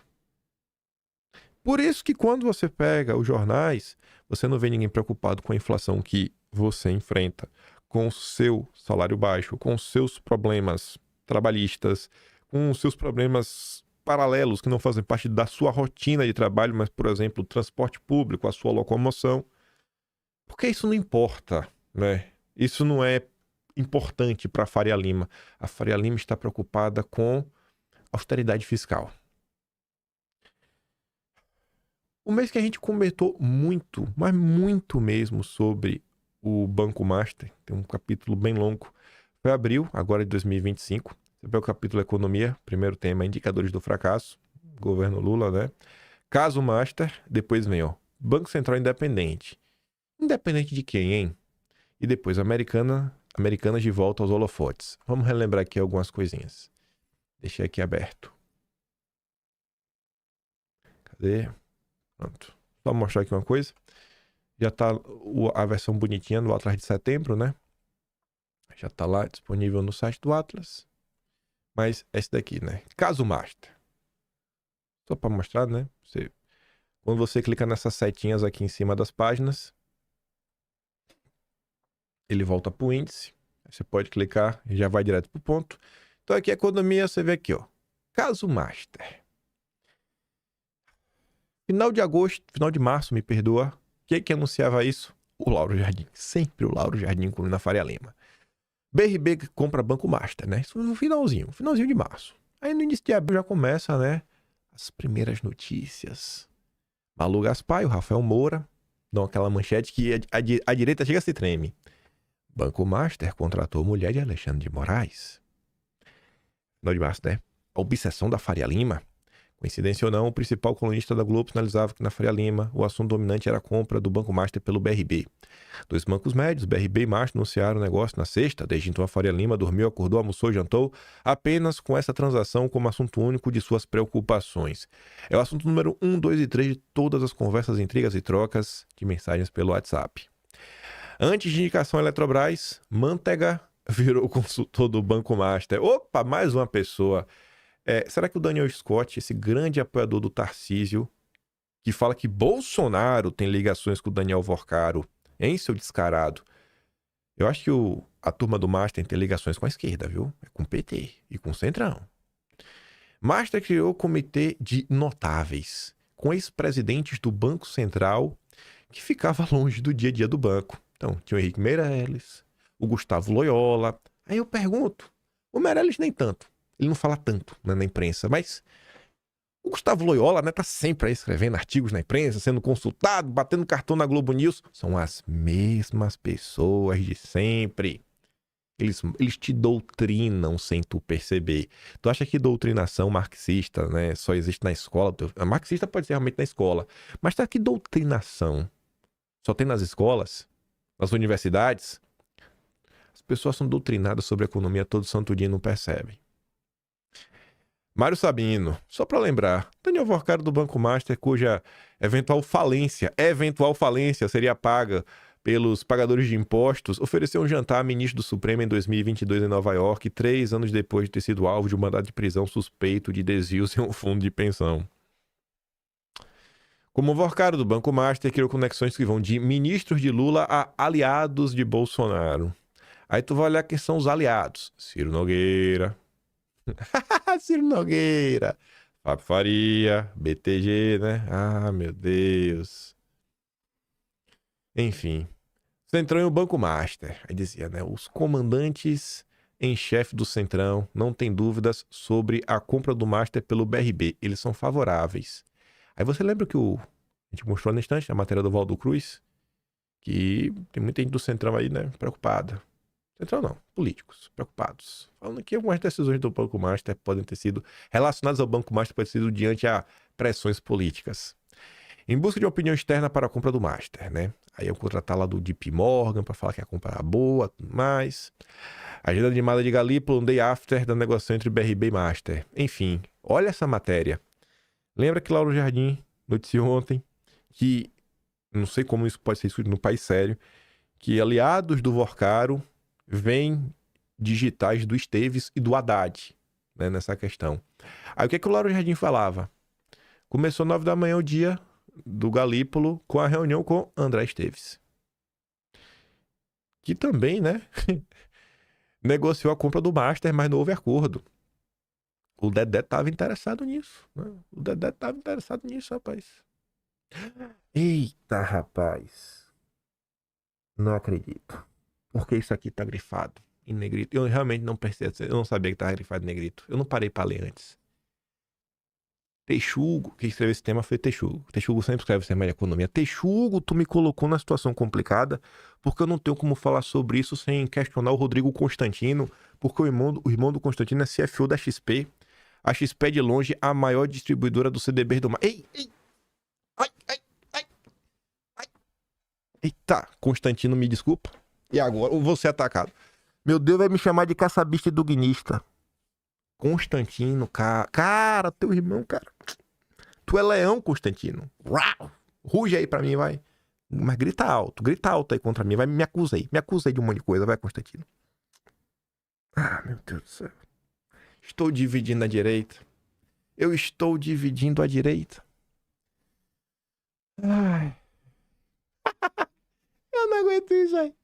Por isso que quando você pega os jornais, você não vê ninguém preocupado com a inflação que você enfrenta, com o seu salário baixo, com os seus problemas trabalhistas, com os seus problemas paralelos que não fazem parte da sua rotina de trabalho, mas, por exemplo, o transporte público, a sua locomoção. Porque isso não importa, né? Isso não é importante para a Faria Lima. A Faria Lima está preocupada com austeridade fiscal. O mês que a gente comentou muito, mas muito mesmo, sobre o Banco Master, tem um capítulo bem longo, Foi abril, agora de 2025. Você vê o capítulo Economia, primeiro tema, Indicadores do Fracasso, governo Lula, né? Caso Master, depois vem, ó, Banco Central Independente. Independente de quem, hein? E depois Americanas de volta aos holofotes. Vamos relembrar aqui algumas coisinhas. Deixei aqui aberto. Cadê? Pronto. Só mostrar aqui uma coisa. Já tá a versão bonitinha do Atlas de setembro, né? Já tá lá disponível no site do Atlas. Mas esse daqui, né? Caso Master. Só para mostrar, né? Quando você clica nessas setinhas aqui em cima das páginas, ele volta para o índice. Você pode clicar e já vai direto para o ponto. Então aqui a economia, você vê aqui, ó. Caso Master. Final de agosto, final de março, me perdoa. Quem que anunciava isso? O Lauro Jardim. Sempre o Lauro Jardim com na Faria Lima. BRB compra Banco Master, né? Isso no finalzinho de março. Aí no início de abril já começa, né? As primeiras notícias. Malu Gaspar e o Rafael Moura dão aquela manchete que a direita chega a se treme. Banco Master contratou mulher de Alexandre de Moraes. Final de março, né? A obsessão da Faria Lima. Coincidência ou não, o principal colunista da Globo sinalizava que na Faria Lima o assunto dominante era a compra do Banco Master pelo BRB. Dois bancos médios, BRB e Master, anunciaram o negócio na sexta. Desde então a Faria Lima dormiu, acordou, almoçou e jantou apenas com essa transação como assunto único de suas preocupações. É o assunto número 1, 2 e 3 de todas as conversas, intrigas e trocas de mensagens pelo WhatsApp. Antes de indicação Eletrobras, Mantega virou consultor do Banco Master. Opa, mais uma pessoa. Será que o Daniel Scott, esse grande apoiador do Tarcísio, que fala que Bolsonaro tem ligações com o Daniel Vorcaro, hein, seu descarado? Eu acho que a turma do Master tem ligações com a esquerda, viu? É com o PT e com o Centrão. Master criou o comitê de notáveis, com ex-presidentes do Banco Central que ficava longe do dia a dia do banco. Então, tinha o Henrique Meirelles, o Gustavo Loyola. Aí eu pergunto, o Meirelles nem tanto. Ele não fala tanto, né, na imprensa, mas o Gustavo Loyola, né, tá sempre aí escrevendo artigos na imprensa, sendo consultado, batendo cartão na Globo News. São as mesmas pessoas de sempre. Eles te doutrinam sem tu perceber. Tu acha que doutrinação marxista, né, só existe na escola? A marxista pode ser realmente na escola. Mas tá que doutrinação só tem nas escolas, nas universidades? As pessoas são doutrinadas sobre economia todo santo dia e não percebem. Mário Sabino, só para lembrar, Daniel Vorcaro do Banco Master, cuja eventual falência seria paga pelos pagadores de impostos, ofereceu um jantar a ministro do Supremo em 2022 em Nova York, 3 anos depois de ter sido alvo de um mandado de prisão suspeito de desvios em um fundo de pensão. Como Vorcaro do Banco Master criou conexões que vão de ministros de Lula a aliados de Bolsonaro. Aí tu vai olhar quem são os aliados. Ciro Nogueira, Ciro Nogueira, Fábio Faria, BTG, né? Ah, meu Deus. Enfim, Centrão e o Banco Master. Aí dizia, né? Os comandantes em chefe do Centrão não têm dúvidas sobre a compra do Master pelo BRB. Eles são favoráveis. Aí você lembra que a gente mostrou na instante, a matéria do Valdo Cruz, que tem muita gente do Centrão aí, né? Preocupada. Central não, políticos preocupados. Falando que algumas decisões do Banco Master podem ter sido relacionadas ao Banco Master, podem ter sido diante a pressões políticas. Em busca de uma opinião externa para a compra do Master, né? Aí eu contratar lá do JP Morgan para falar que a compra era boa, tudo mais. Agenda animada de Galípolo, um day after da negociação entre BRB e Master. Enfim, olha essa matéria. Lembra que Lauro Jardim noticiou ontem que, não sei como isso pode ser escrito no país sério, que aliados do Vorcaro vem digitais do Esteves e do Haddad, né, nessa questão. Aí o que é que o Lauro Jardim falava? Começou 9 da manhã o dia do Galípolo com a reunião com André Esteves. Que também, né, negociou a compra do Master, mas não houve acordo. O Dedé estava interessado nisso, né? O Dedé estava interessado nisso, rapaz. Eita, rapaz. Não acredito. Porque isso aqui tá grifado em negrito. Eu realmente não percebi, eu não sabia que tava grifado em negrito. Eu não parei pra ler antes. Texugo, quem escreveu esse tema foi Texugo. Texugo sempre escreve esse tema de economia. Texugo, tu me colocou numa situação complicada, porque eu não tenho como falar sobre isso sem questionar o Rodrigo Constantino, porque o irmão do Constantino é CFO da XP. A XP é de longe a maior distribuidora do CDB do mar. Ei! Ai! Eita, Constantino, me desculpa. E agora? Eu vou ser atacado. Meu Deus, vai me chamar de caçabista e dugnista. Constantino, cara, teu irmão, cara. Tu é leão, Constantino. Uau! Ruge aí pra mim, vai. Mas grita alto aí contra mim. Vai, me acusa aí de um monte de coisa, vai, Constantino. Ah, meu Deus do céu. Estou dividindo a direita. Eu estou dividindo a direita. Ai. Eu não aguento isso aí.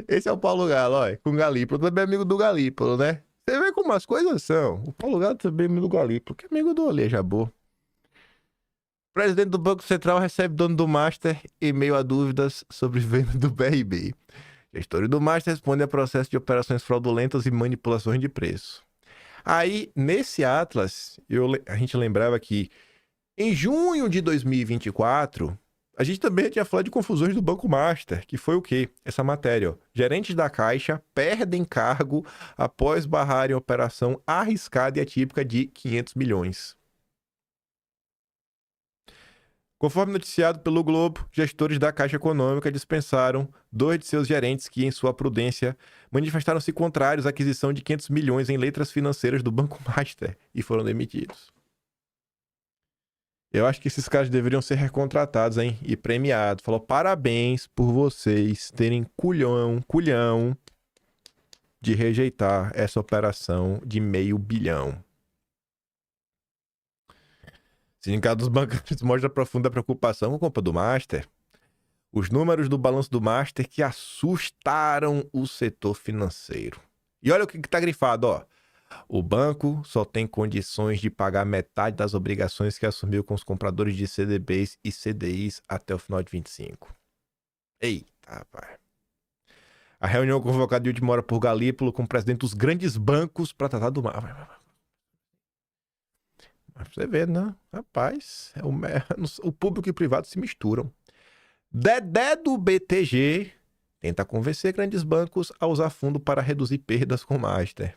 Esse é o Paulo Galo, ó, com o Galípolo. Também é amigo do Galípolo, né? Você vê como as coisas são. O Paulo Galo também é amigo do Galípolo, que é amigo do Aleijabô. O presidente do Banco Central recebe dono do Master e meio a dúvidas sobre venda do BRB. Gestores do Master respondem a processo de operações fraudulentas e manipulações de preço. Aí, nesse Atlas, a gente lembrava que em junho de 2024, a gente também tinha falado de confusões do Banco Master, que foi o quê? Essa matéria, ó. Gerentes da Caixa perdem cargo após barrarem operação arriscada e atípica de 500 milhões. Conforme noticiado pelo Globo, gestores da Caixa Econômica dispensaram 2 de seus gerentes que, em sua prudência, manifestaram-se contrários à aquisição de 500 milhões em letras financeiras do Banco Master e foram demitidos. Eu acho que esses caras deveriam ser recontratados, hein? E premiados. Falou, parabéns por vocês terem culhão de rejeitar essa operação de $500 milhão. Sindicato dos bancários mostra profunda preocupação com a compra do Master. Os números do balanço do Master que assustaram o setor financeiro. E olha o que tá grifado, ó. O banco só tem condições de pagar metade das obrigações que assumiu com os compradores de CDBs e CDIs até o final de 25. Eita, rapaz. A reunião convocada de última hora por Galípolo com o presidente dos grandes bancos para tratar do mar. Mas você vê, né? Rapaz, o público e o privado se misturam. Dedé do BTG tenta convencer grandes bancos a usar fundo para reduzir perdas com o Master.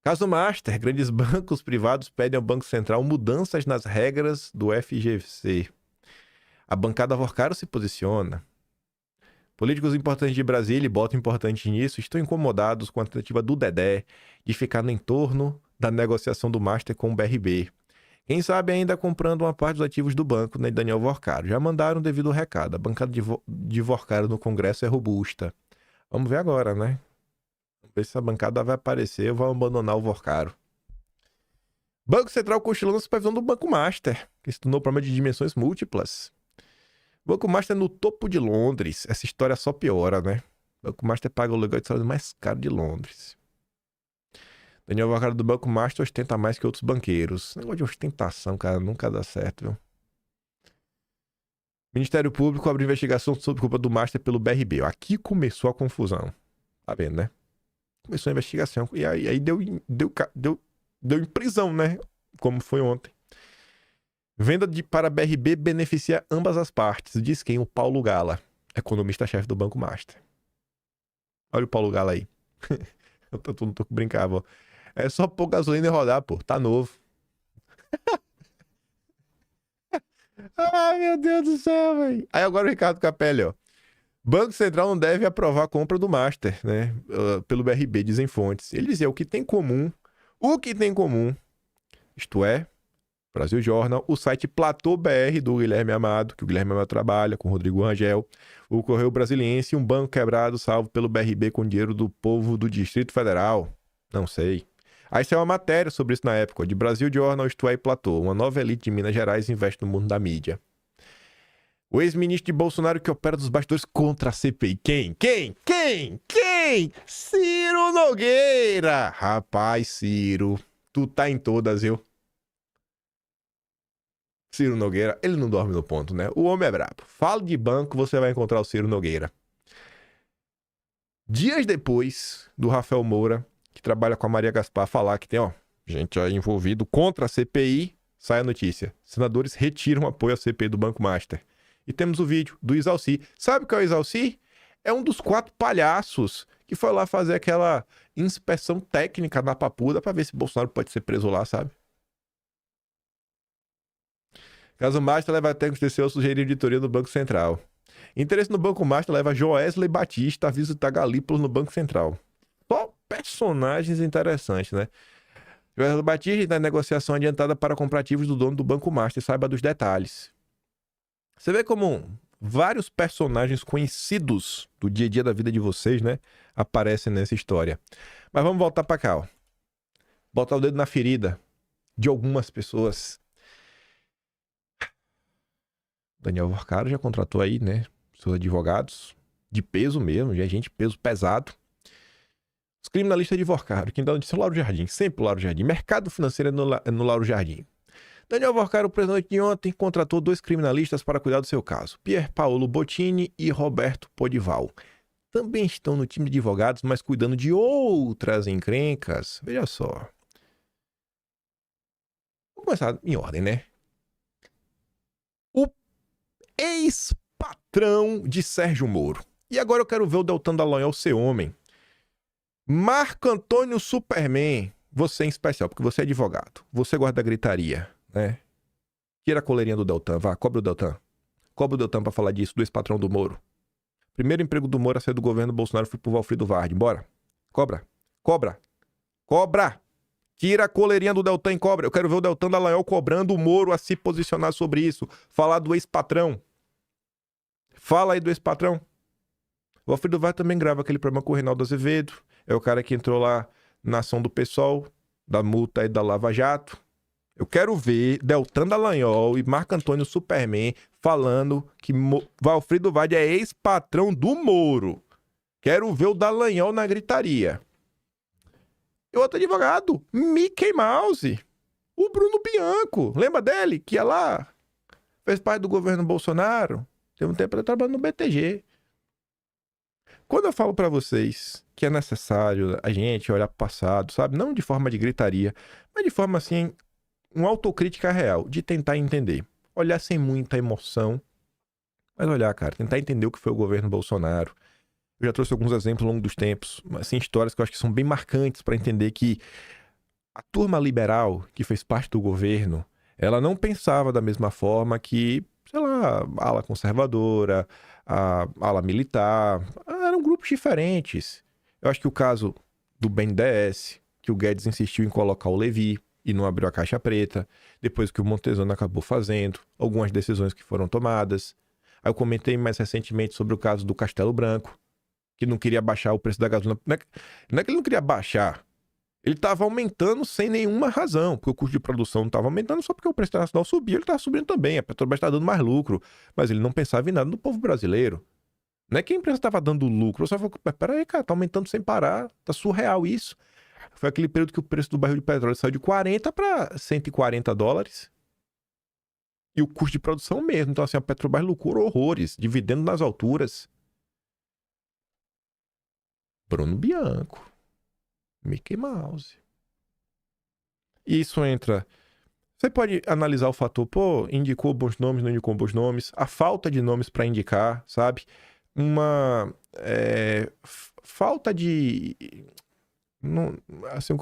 Caso Master, grandes bancos privados pedem ao Banco Central mudanças nas regras do FGC. A bancada Vorcaro se posiciona. Políticos importantes de Brasília, e botam importante nisso, estão incomodados com a tentativa do Dedé de ficar no entorno da negociação do Master com o BRB. Quem sabe ainda comprando uma parte dos ativos do banco, né, Daniel Vorcaro. Já mandaram o devido recado. A bancada de Vorcaro no Congresso é robusta. Vamos ver agora, né? Vamos ver se essa bancada vai aparecer ou vai abandonar o Vorcaro. Banco Central cochilando a supervisão do Banco Master, que se tornou problema de dimensões múltiplas. Banco Master no topo de Londres. Essa história só piora, né? Banco Master paga o aluguel de salário mais caro de Londres. Daniel Vorcaro do Banco Master ostenta mais que outros banqueiros. Negócio de ostentação, cara, nunca dá certo, viu? Ministério Público abre investigação sobre culpa do Master pelo BRB. Aqui começou a confusão. Tá vendo, né? Começou a investigação. E aí deu em prisão, né? Como foi ontem. Venda para BRB beneficia ambas as partes. Diz quem? O Paulo Gala, economista-chefe do Banco Master. Olha o Paulo Gala aí. Eu não tô brincando, ó. É só pôr gasolina e rodar, pô. Tá novo. Ai, meu Deus do céu, velho. Aí agora o Ricardo Capelli, ó. Banco Central não deve aprovar a compra do Master, né? Pelo BRB, dizem fontes. Ele dizia o que tem em comum, isto é, Brasil Jornal, o site Platô BR do Guilherme Amado, que o Guilherme Amado trabalha, com o Rodrigo Rangel, o Correio Brasiliense, um banco quebrado salvo pelo BRB com dinheiro do povo do Distrito Federal. Não sei. Aí saiu uma matéria sobre isso na época, de Brasil Jornal, isto é, e Platô. Uma nova elite de Minas Gerais investe no mundo da mídia. O ex-ministro de Bolsonaro que opera dos bastidores contra a CPI. Quem? Ciro Nogueira! Rapaz, Ciro, tu tá em todas, viu? Ciro Nogueira, ele não dorme no ponto, né? O homem é brabo. Fala de banco, você vai encontrar o Ciro Nogueira. Dias depois do Rafael Moura, que trabalha com a Maria Gaspar, falar que tem, ó, gente aí envolvido contra a CPI, sai a notícia. Senadores retiram apoio à CPI do Banco Master. E temos o vídeo do Isalci. Sabe o que é o Isalci? É um dos 4 palhaços que foi lá fazer aquela inspeção técnica na Papuda para ver se Bolsonaro pode ser preso lá, sabe? Caso Master leva até que o sugerir editoria do Banco Central. Interesse no Banco Master leva Joesley Batista a visitar Galípolis no Banco Central. Só personagens interessantes, né? Joesley Batista está em negociação adiantada para comprar ativos do dono do Banco Master. Saiba dos detalhes. Você vê como vários personagens conhecidos do dia a dia da vida de vocês, né? Aparecem nessa história. Mas vamos voltar para cá, ó. Botar o dedo na ferida de algumas pessoas. Daniel Vorcaro já contratou aí, né? Seus advogados de peso mesmo, já gente peso pesado. Os criminalistas de Vorcaro, quem dá notícia é o Lauro Jardim, sempre o Lauro Jardim. Mercado financeiro é no Lauro Jardim. Daniel Vorcaro, preso na noite de ontem, contratou 2 criminalistas para cuidar do seu caso. Pier Paolo Bottini e Roberto Podival. Também estão no time de advogados, mas cuidando de outras encrencas. Veja só. Vou começar em ordem, né? O ex-patrão de Sérgio Moro. E agora eu quero ver o Deltan Dallagnol ser homem. Marco Antônio Superman. Você em especial, porque você é advogado. Você gosta da gritaria, né? Tira a coleirinha do Deltan, vá, cobre o Deltan. Cobre o Deltan pra falar disso, do ex-patrão do Moro. Primeiro emprego do Moro a sair do governo Bolsonaro foi pro Valfrido Vardi. Bora. Cobra. Cobra. Cobra. Tira a coleirinha do Deltan e cobra. Eu quero ver o Deltan Dallagnol cobrando o Moro a se posicionar sobre isso. Falar do ex-patrão. Fala aí do ex-patrão. O Valfrido Vardi também grava aquele programa com o Reinaldo Azevedo. É o cara que entrou lá na ação do PSOL, da multa aí da Lava Jato. Eu quero ver Deltan Dallagnol e Marco Antônio Superman falando que Valfrido Vardi é ex-patrão do Moro. Quero ver o Dallagnol na gritaria. E outro advogado, Mickey Mouse. O Bruno Bianco. Lembra dele? Que ia lá, fez parte do governo Bolsonaro. Teve um tempo ele trabalhando no BTG. Quando eu falo pra vocês que é necessário a gente olhar pro passado, sabe? Não de forma de gritaria, mas de forma assim, uma autocrítica real, de tentar entender. Olhar sem muita emoção, mas olhar, cara, tentar entender o que foi o governo Bolsonaro. Eu já trouxe alguns exemplos ao longo dos tempos, assim, histórias que eu acho que são bem marcantes para entender que a turma liberal que fez parte do governo, ela não pensava da mesma forma que, sei lá, a ala conservadora, a ala militar, eram grupos diferentes. Eu acho que o caso do BNDES, que o Guedes insistiu em colocar o Levi e não abriu a caixa preta, depois que o Montezano acabou fazendo, algumas decisões que foram tomadas. Aí eu comentei mais recentemente sobre o caso do Castelo Branco, que não queria baixar o preço da gasolina. Não é que ele não queria baixar, ele estava aumentando sem nenhuma razão, porque o custo de produção não estava aumentando só porque o preço internacional subia, ele estava subindo também, a Petrobras está dando mais lucro, mas ele não pensava em nada no povo brasileiro. Não é que a empresa estava dando lucro, só falou, peraí, cara, tá aumentando sem parar, tá surreal isso. Foi aquele período que o preço do barril de petróleo saiu de 40 para 140 dólares. E o custo de produção mesmo. Então, assim, a Petrobras lucrou horrores, dividendo nas alturas. Bruno Bianco. Mickey Mouse. E isso entra... Você pode analisar o fator, pô, indicou bons nomes, não indicou bons nomes. A falta de nomes para indicar, sabe? Uma falta de... Não, assim,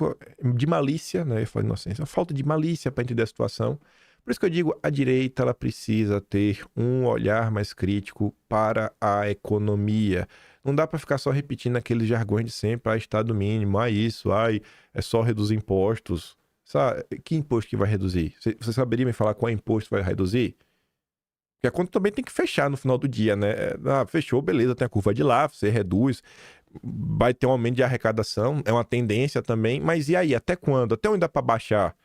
de malícia, né? Eu falo inocência, falta de malícia para entender a situação. Por isso que eu digo, a direita ela precisa ter um olhar mais crítico para a economia. Não dá para ficar só repetindo aqueles jargões de sempre, Estado mínimo, isso, é só reduzir impostos. Sabe? Que imposto que vai reduzir? Você saberia me falar qual imposto vai reduzir? Porque a conta também tem que fechar no final do dia, né? Fechou, beleza, tem a curva de lá, você reduz, vai ter um aumento de arrecadação, é uma tendência também, mas e aí, até quando? Até onde dá para baixar?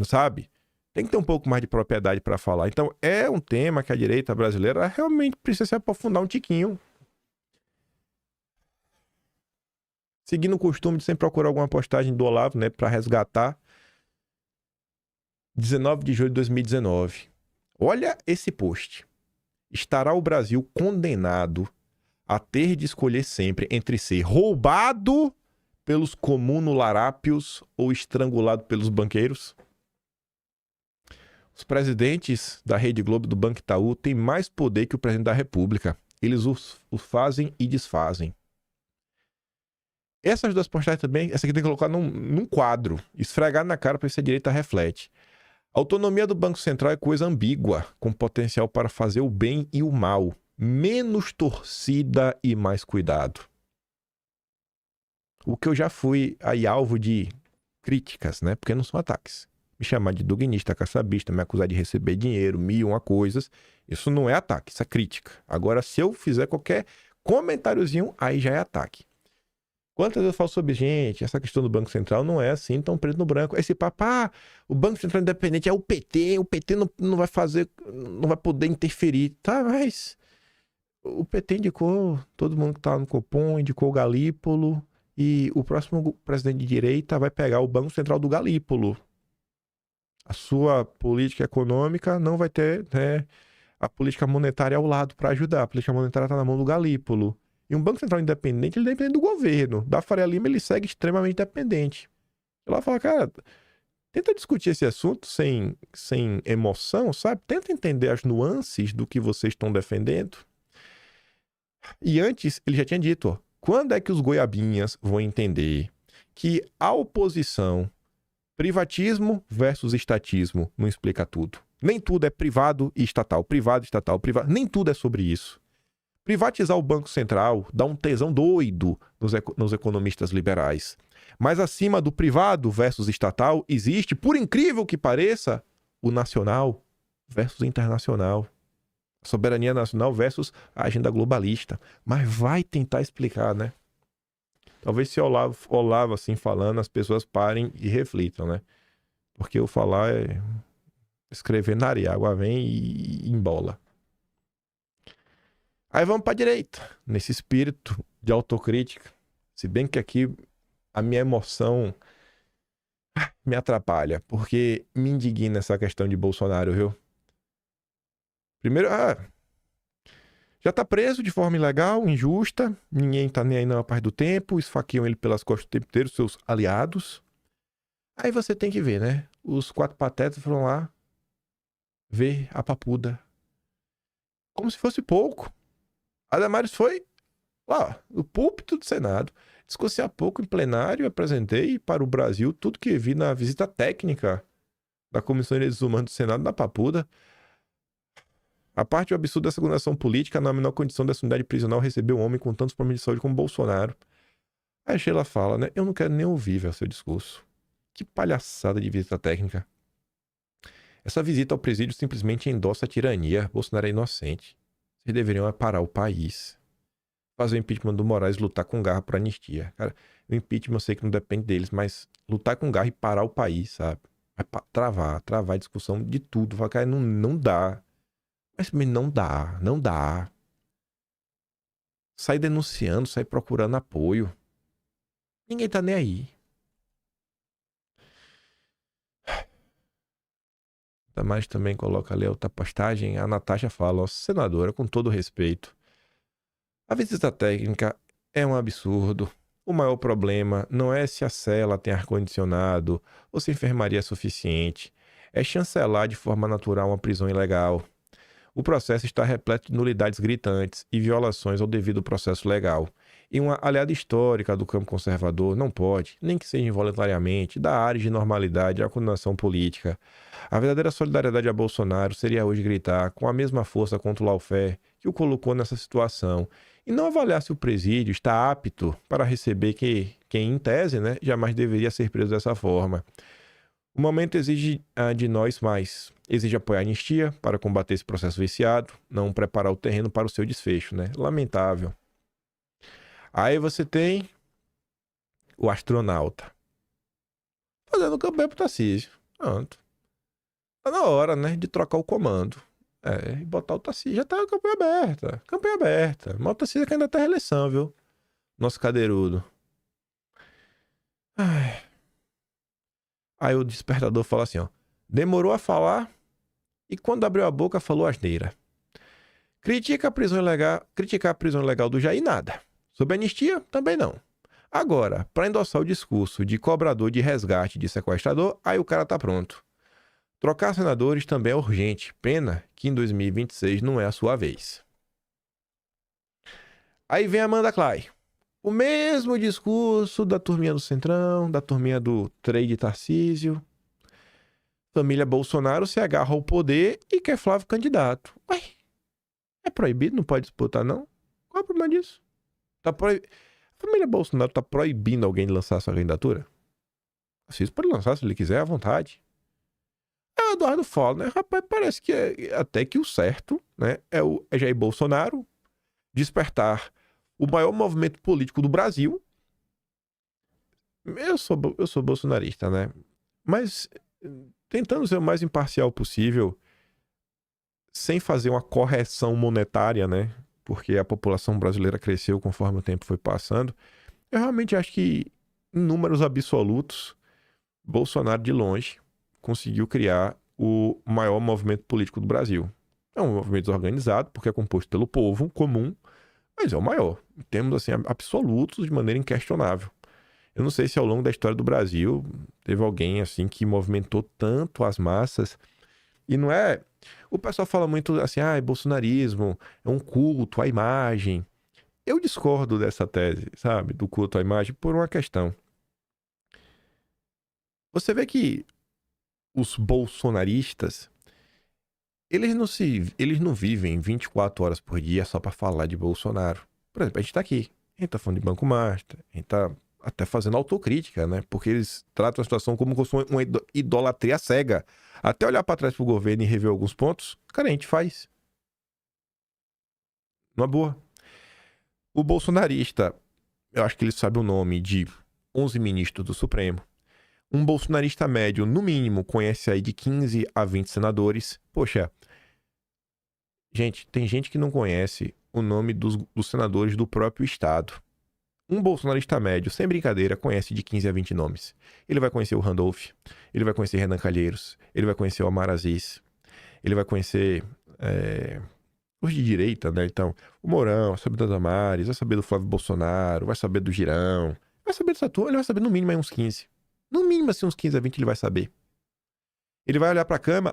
Sabe? Tem que ter um pouco mais de propriedade para falar. Então, é um tema que a direita brasileira realmente precisa se aprofundar um tiquinho. Seguindo o costume de sempre procurar alguma postagem do Olavo, né, para resgatar. 19 de julho de 2019. Olha esse post. Estará o Brasil condenado a ter de escolher sempre entre ser roubado pelos comunolarápios ou estrangulado pelos banqueiros? Os presidentes da Rede Globo e do Banco Itaú têm mais poder que o presidente da República. Eles o fazem e desfazem. Essas duas postagens também, essa aqui tem que colocar num quadro, esfregar na cara para ver se a direita reflete. A autonomia do Banco Central é coisa ambígua, com potencial para fazer o bem e o mal. Menos torcida e mais cuidado. O que eu já fui aí alvo de críticas, né? Porque não são ataques. Me chamar de duguinista, caçabista, me acusar de receber dinheiro, 1001 coisas. Isso não é ataque, isso é crítica. Agora, se eu fizer qualquer comentáriozinho, aí já é ataque. Quantas vezes eu falo sobre, gente, essa questão do Banco Central não é assim tão preto no branco. Esse papo, o Banco Central Independente é o PT não vai fazer, não vai poder interferir. Tá, mas o PT indicou todo mundo que tá no Copom, indicou o Galípolo, e o próximo presidente de direita vai pegar o Banco Central do Galípolo. A sua política econômica não vai ter, né, a política monetária ao lado para ajudar. A política monetária está na mão do Galípolo. E um Banco Central independente, ele depende do governo. Da Faria Lima, ele segue extremamente dependente. Ela fala, cara, tenta discutir esse assunto sem emoção, sabe? Tenta entender as nuances do que vocês estão defendendo. E antes, ele já tinha dito, ó, quando é que os goiabinhas vão entender que a oposição, privatismo versus estatismo, não explica tudo. Nem tudo é privado e estatal, privado, nem tudo é sobre isso. Privatizar o Banco Central dá um tesão doido nos economistas liberais. Mas acima do privado versus estatal existe, por incrível que pareça, o nacional versus internacional. A soberania nacional versus a agenda globalista. Mas vai tentar explicar, né? Talvez se Olavo assim falando, as pessoas parem e reflitam, né? Porque eu falar é escrever na areia, água vem e embola. Aí vamos para a direita, nesse espírito de autocrítica. Se bem que aqui a minha emoção me atrapalha, porque me indigna essa questão de Bolsonaro, viu? Primeiro, já tá preso de forma ilegal, injusta, ninguém tá nem aí na parte do tempo, esfaqueiam ele pelas costas o tempo inteiro, seus aliados. Aí você tem que ver, né? Os 4 patetas foram lá ver a papuda. Como se fosse pouco. A Damares foi lá, no púlpito do Senado, discursei há pouco em plenário, apresentei para o Brasil tudo que vi na visita técnica da Comissão de Direitos Humanos do Senado na papuda. A parte do absurdo dessa condenação política, na menor condição dessa unidade prisional, recebeu um homem com tantos problemas de saúde como Bolsonaro. Aí a Sheila fala, né? Eu não quero nem ouvir, velho, seu discurso. Que palhaçada de visita técnica. Essa visita ao presídio simplesmente endossa a tirania. Bolsonaro é inocente. Vocês deveriam parar o país. Fazer o impeachment do Moraes, lutar com garra por anistia. Cara, o impeachment eu sei que não depende deles, mas lutar com garra e parar o país, sabe? Vai travar a discussão de tudo. Falar, cara, não dá. Mas não dá. Sai denunciando, sai procurando apoio. Ninguém tá nem aí. Mas também coloca ali outra postagem. A Natasha fala, ó, senadora, com todo respeito, a visita técnica é um absurdo. O maior problema não é se a cela tem ar-condicionado ou se a enfermaria é suficiente. É chancelar de forma natural uma prisão ilegal. O processo está repleto de nulidades gritantes e violações ao devido processo legal. E uma aliada histórica do campo conservador não pode, nem que seja involuntariamente, dar áreas de normalidade à condenação política. A verdadeira solidariedade a Bolsonaro seria hoje gritar com a mesma força contra o lawfare que o colocou nessa situação e não avaliar se o presídio está apto para receber quem, em tese, né, jamais deveria ser preso dessa forma. O momento exige de nós mais. Exige apoiar a anistia para combater esse processo viciado, não preparar o terreno para o seu desfecho, né? Lamentável. Aí você tem o astronauta fazendo campanha pro Tarcísio. Pronto. Tá na hora, né, de trocar o comando. E botar o Tarcísio. Já tá a campanha aberta. Campanha aberta. Mas o Tarcísio ainda tá reeleição, viu? Nosso cadeirudo. Aí o despertador fala assim, ó. Demorou a falar e quando abriu a boca falou asneira. Criticar a prisão ilegal do Jair, nada. Sobre a anistia, também não. Agora, para endossar o discurso de cobrador de resgate de sequestrador, aí o cara tá pronto. Trocar senadores também é urgente. Pena que em 2026 não é a sua vez. Aí vem a Amanda Clay. O mesmo discurso da turminha do Centrão, da turminha do Trade Tarcísio. Família Bolsonaro se agarra ao poder e quer Flávio candidato. Ué, é proibido? Não pode disputar, não? Qual é o problema disso? A família Bolsonaro tá proibindo alguém de lançar sua candidatura? Tarcísio pode lançar se ele quiser, à vontade. O Eduardo fala, né? Rapaz, parece que até que o certo, né, é Jair Bolsonaro despertar o maior movimento político do Brasil. Eu sou bolsonarista, né? Mas tentando ser o mais imparcial possível, sem fazer uma correção monetária, né? Porque a população brasileira cresceu conforme o tempo foi passando. Eu realmente acho que, em números absolutos, Bolsonaro, de longe, conseguiu criar o maior movimento político do Brasil. É um movimento desorganizado, porque é composto pelo povo comum, mas é o maior, em termos assim, absolutos, de maneira inquestionável. Eu não sei se ao longo da história do Brasil teve alguém assim que movimentou tanto as massas. E não é... O pessoal fala muito assim, bolsonarismo é um culto à imagem. Eu discordo dessa tese, sabe, do culto à imagem, por uma questão. Você vê que os bolsonaristas, eles não vivem 24 horas por dia só para falar de Bolsonaro. Por exemplo, a gente tá aqui, a gente tá falando de Banco Master, a gente tá até fazendo autocrítica, né? Porque eles tratam a situação como se fosse uma idolatria cega. Até olhar para trás pro governo e rever alguns pontos, cara, a gente faz. Numa boa. O bolsonarista, eu acho que ele sabe o nome de 11 ministros do Supremo. Um bolsonarista médio, no mínimo, conhece aí de 15 a 20 senadores. Poxa, gente, tem gente que não conhece o nome dos senadores do próprio estado. Um bolsonarista médio, sem brincadeira, conhece de 15 a 20 nomes. Ele vai conhecer o Randolph, ele vai conhecer Renan Calheiros, ele vai conhecer o Omar Aziz, ele vai conhecer os de direita, né? Então, o Mourão, vai saber do Damares, vai saber do Flávio Bolsonaro, vai saber do Girão, vai saber dessa turma, ele vai saber no mínimo aí uns 15. No mínimo, assim, uns 15 a 20 ele vai saber. Ele vai olhar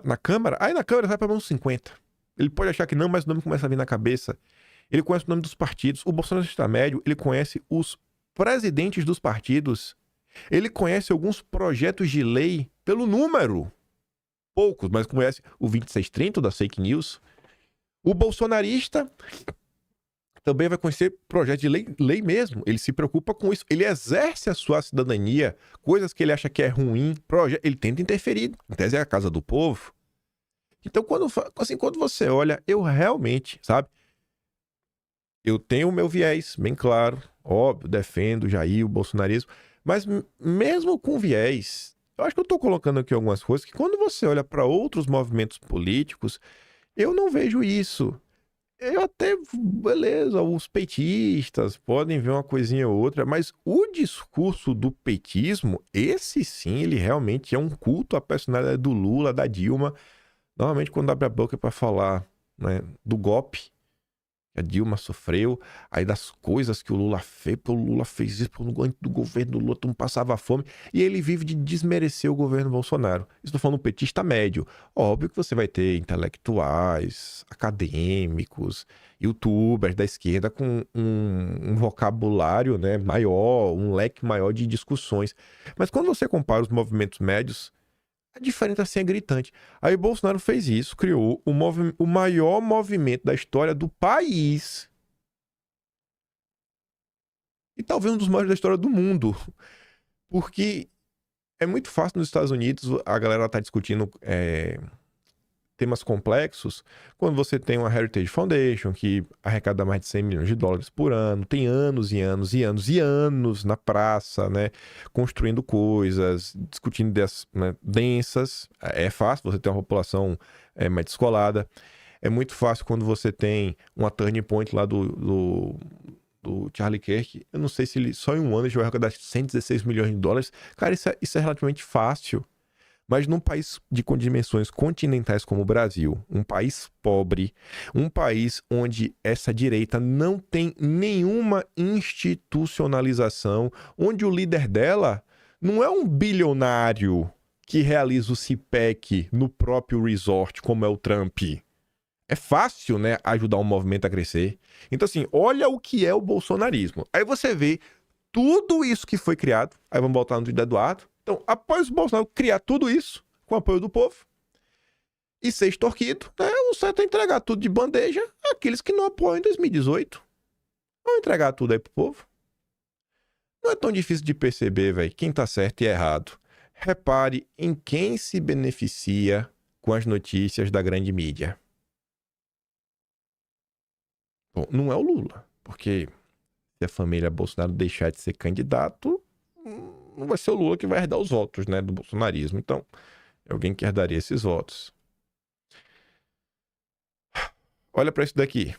na Câmara, aí na Câmara vai para uns 50. Ele pode achar que não, mas o nome começa a vir na cabeça. Ele conhece o nome dos partidos. O bolsonarista médio, ele conhece os presidentes dos partidos. Ele conhece alguns projetos de lei pelo número. Poucos, mas conhece o 2630 das fake news. O bolsonarista também vai conhecer projetos de lei mesmo. Ele se preocupa com isso. Ele exerce a sua cidadania, coisas que ele acha que é ruim. Ele tenta interferir. Em tese é a casa do povo. Então, quando você olha, eu realmente, sabe? Eu tenho o meu viés, bem claro. Óbvio, defendo Jair, o bolsonarismo. Mas mesmo com viés, eu acho que eu estou colocando aqui algumas coisas que quando você olha para outros movimentos políticos, eu não vejo isso. Eu até, beleza, os petistas podem ver uma coisinha ou outra, mas o discurso do petismo, esse sim, ele realmente é um culto à personalidade do Lula, da Dilma. Normalmente quando abre a boca para falar, né, do golpe que a Dilma sofreu, aí das coisas que o Lula fez, porque o Lula fez isso, porque antes do governo do Lula todo mundo passava fome, e ele vive de desmerecer o governo Bolsonaro. Estou falando um petista médio. Óbvio que você vai ter intelectuais, acadêmicos, youtubers da esquerda com um vocabulário, né, maior, um leque maior de discussões. Mas quando você compara os movimentos médios, a diferença assim é gritante. Aí Bolsonaro fez isso, criou o maior movimento da história do país. E talvez um dos maiores da história do mundo. Porque é muito fácil nos Estados Unidos a galera tá discutindo temas complexos quando você tem uma Heritage Foundation que arrecada mais de 100 milhões de dólares por ano, tem anos e anos e anos e anos na praça, né, construindo coisas, discutindo ideias, né, densas. É fácil você ter uma população mais descolada. É muito fácil quando você tem uma turning point lá do Charlie Kirk. Eu não sei se ele só em um ano ele vai arrecadar 116 milhões de dólares. Cara, isso é relativamente fácil. Mas num país com dimensões continentais como o Brasil, um país pobre, um país onde essa direita não tem nenhuma institucionalização, onde o líder dela não é um bilionário que realiza o CPEC no próprio resort, como é o Trump. É fácil, né, ajudar um movimento a crescer. Então, assim, olha o que é o bolsonarismo. Aí você vê tudo isso que foi criado. Aí vamos voltar no vídeo do Eduardo. Então, após o Bolsonaro criar tudo isso, com o apoio do povo, e ser extorquido, né, o certo é entregar tudo de bandeja àqueles que não apoiam em 2018. Vamos entregar tudo aí pro povo. Não é tão difícil de perceber, velho, quem tá certo e errado. Repare em quem se beneficia com as notícias da grande mídia. Bom, não é o Lula, porque se a família Bolsonaro deixar de ser candidato, não vai ser o Lula que vai herdar os votos, né, do bolsonarismo. Então, é alguém que herdaria esses votos. Olha para isso daqui.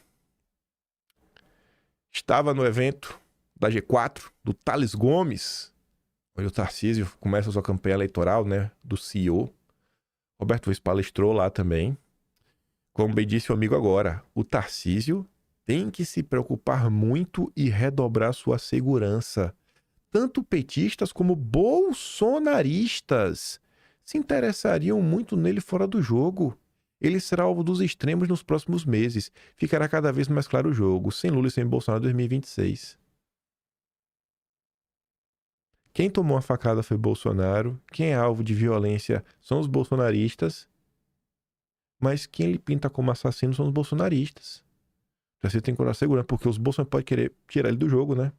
Estava no evento da G4, do Thales Gomes, onde o Tarcísio começa a sua campanha eleitoral, né, do CEO. Roberto Wilson palestrou lá também. Como bem disse o amigo agora, o Tarcísio tem que se preocupar muito e redobrar sua segurança. Tanto petistas como bolsonaristas se interessariam muito nele fora do jogo. Ele será alvo dos extremos nos próximos meses. Ficará cada vez mais claro o jogo, sem Lula e sem Bolsonaro em 2026. Quem tomou a facada foi Bolsonaro, quem é alvo de violência são os bolsonaristas, mas quem ele pinta como assassino são os bolsonaristas. Você tem que curar a segurança, porque os bolsonaristas podem querer tirar ele do jogo, né?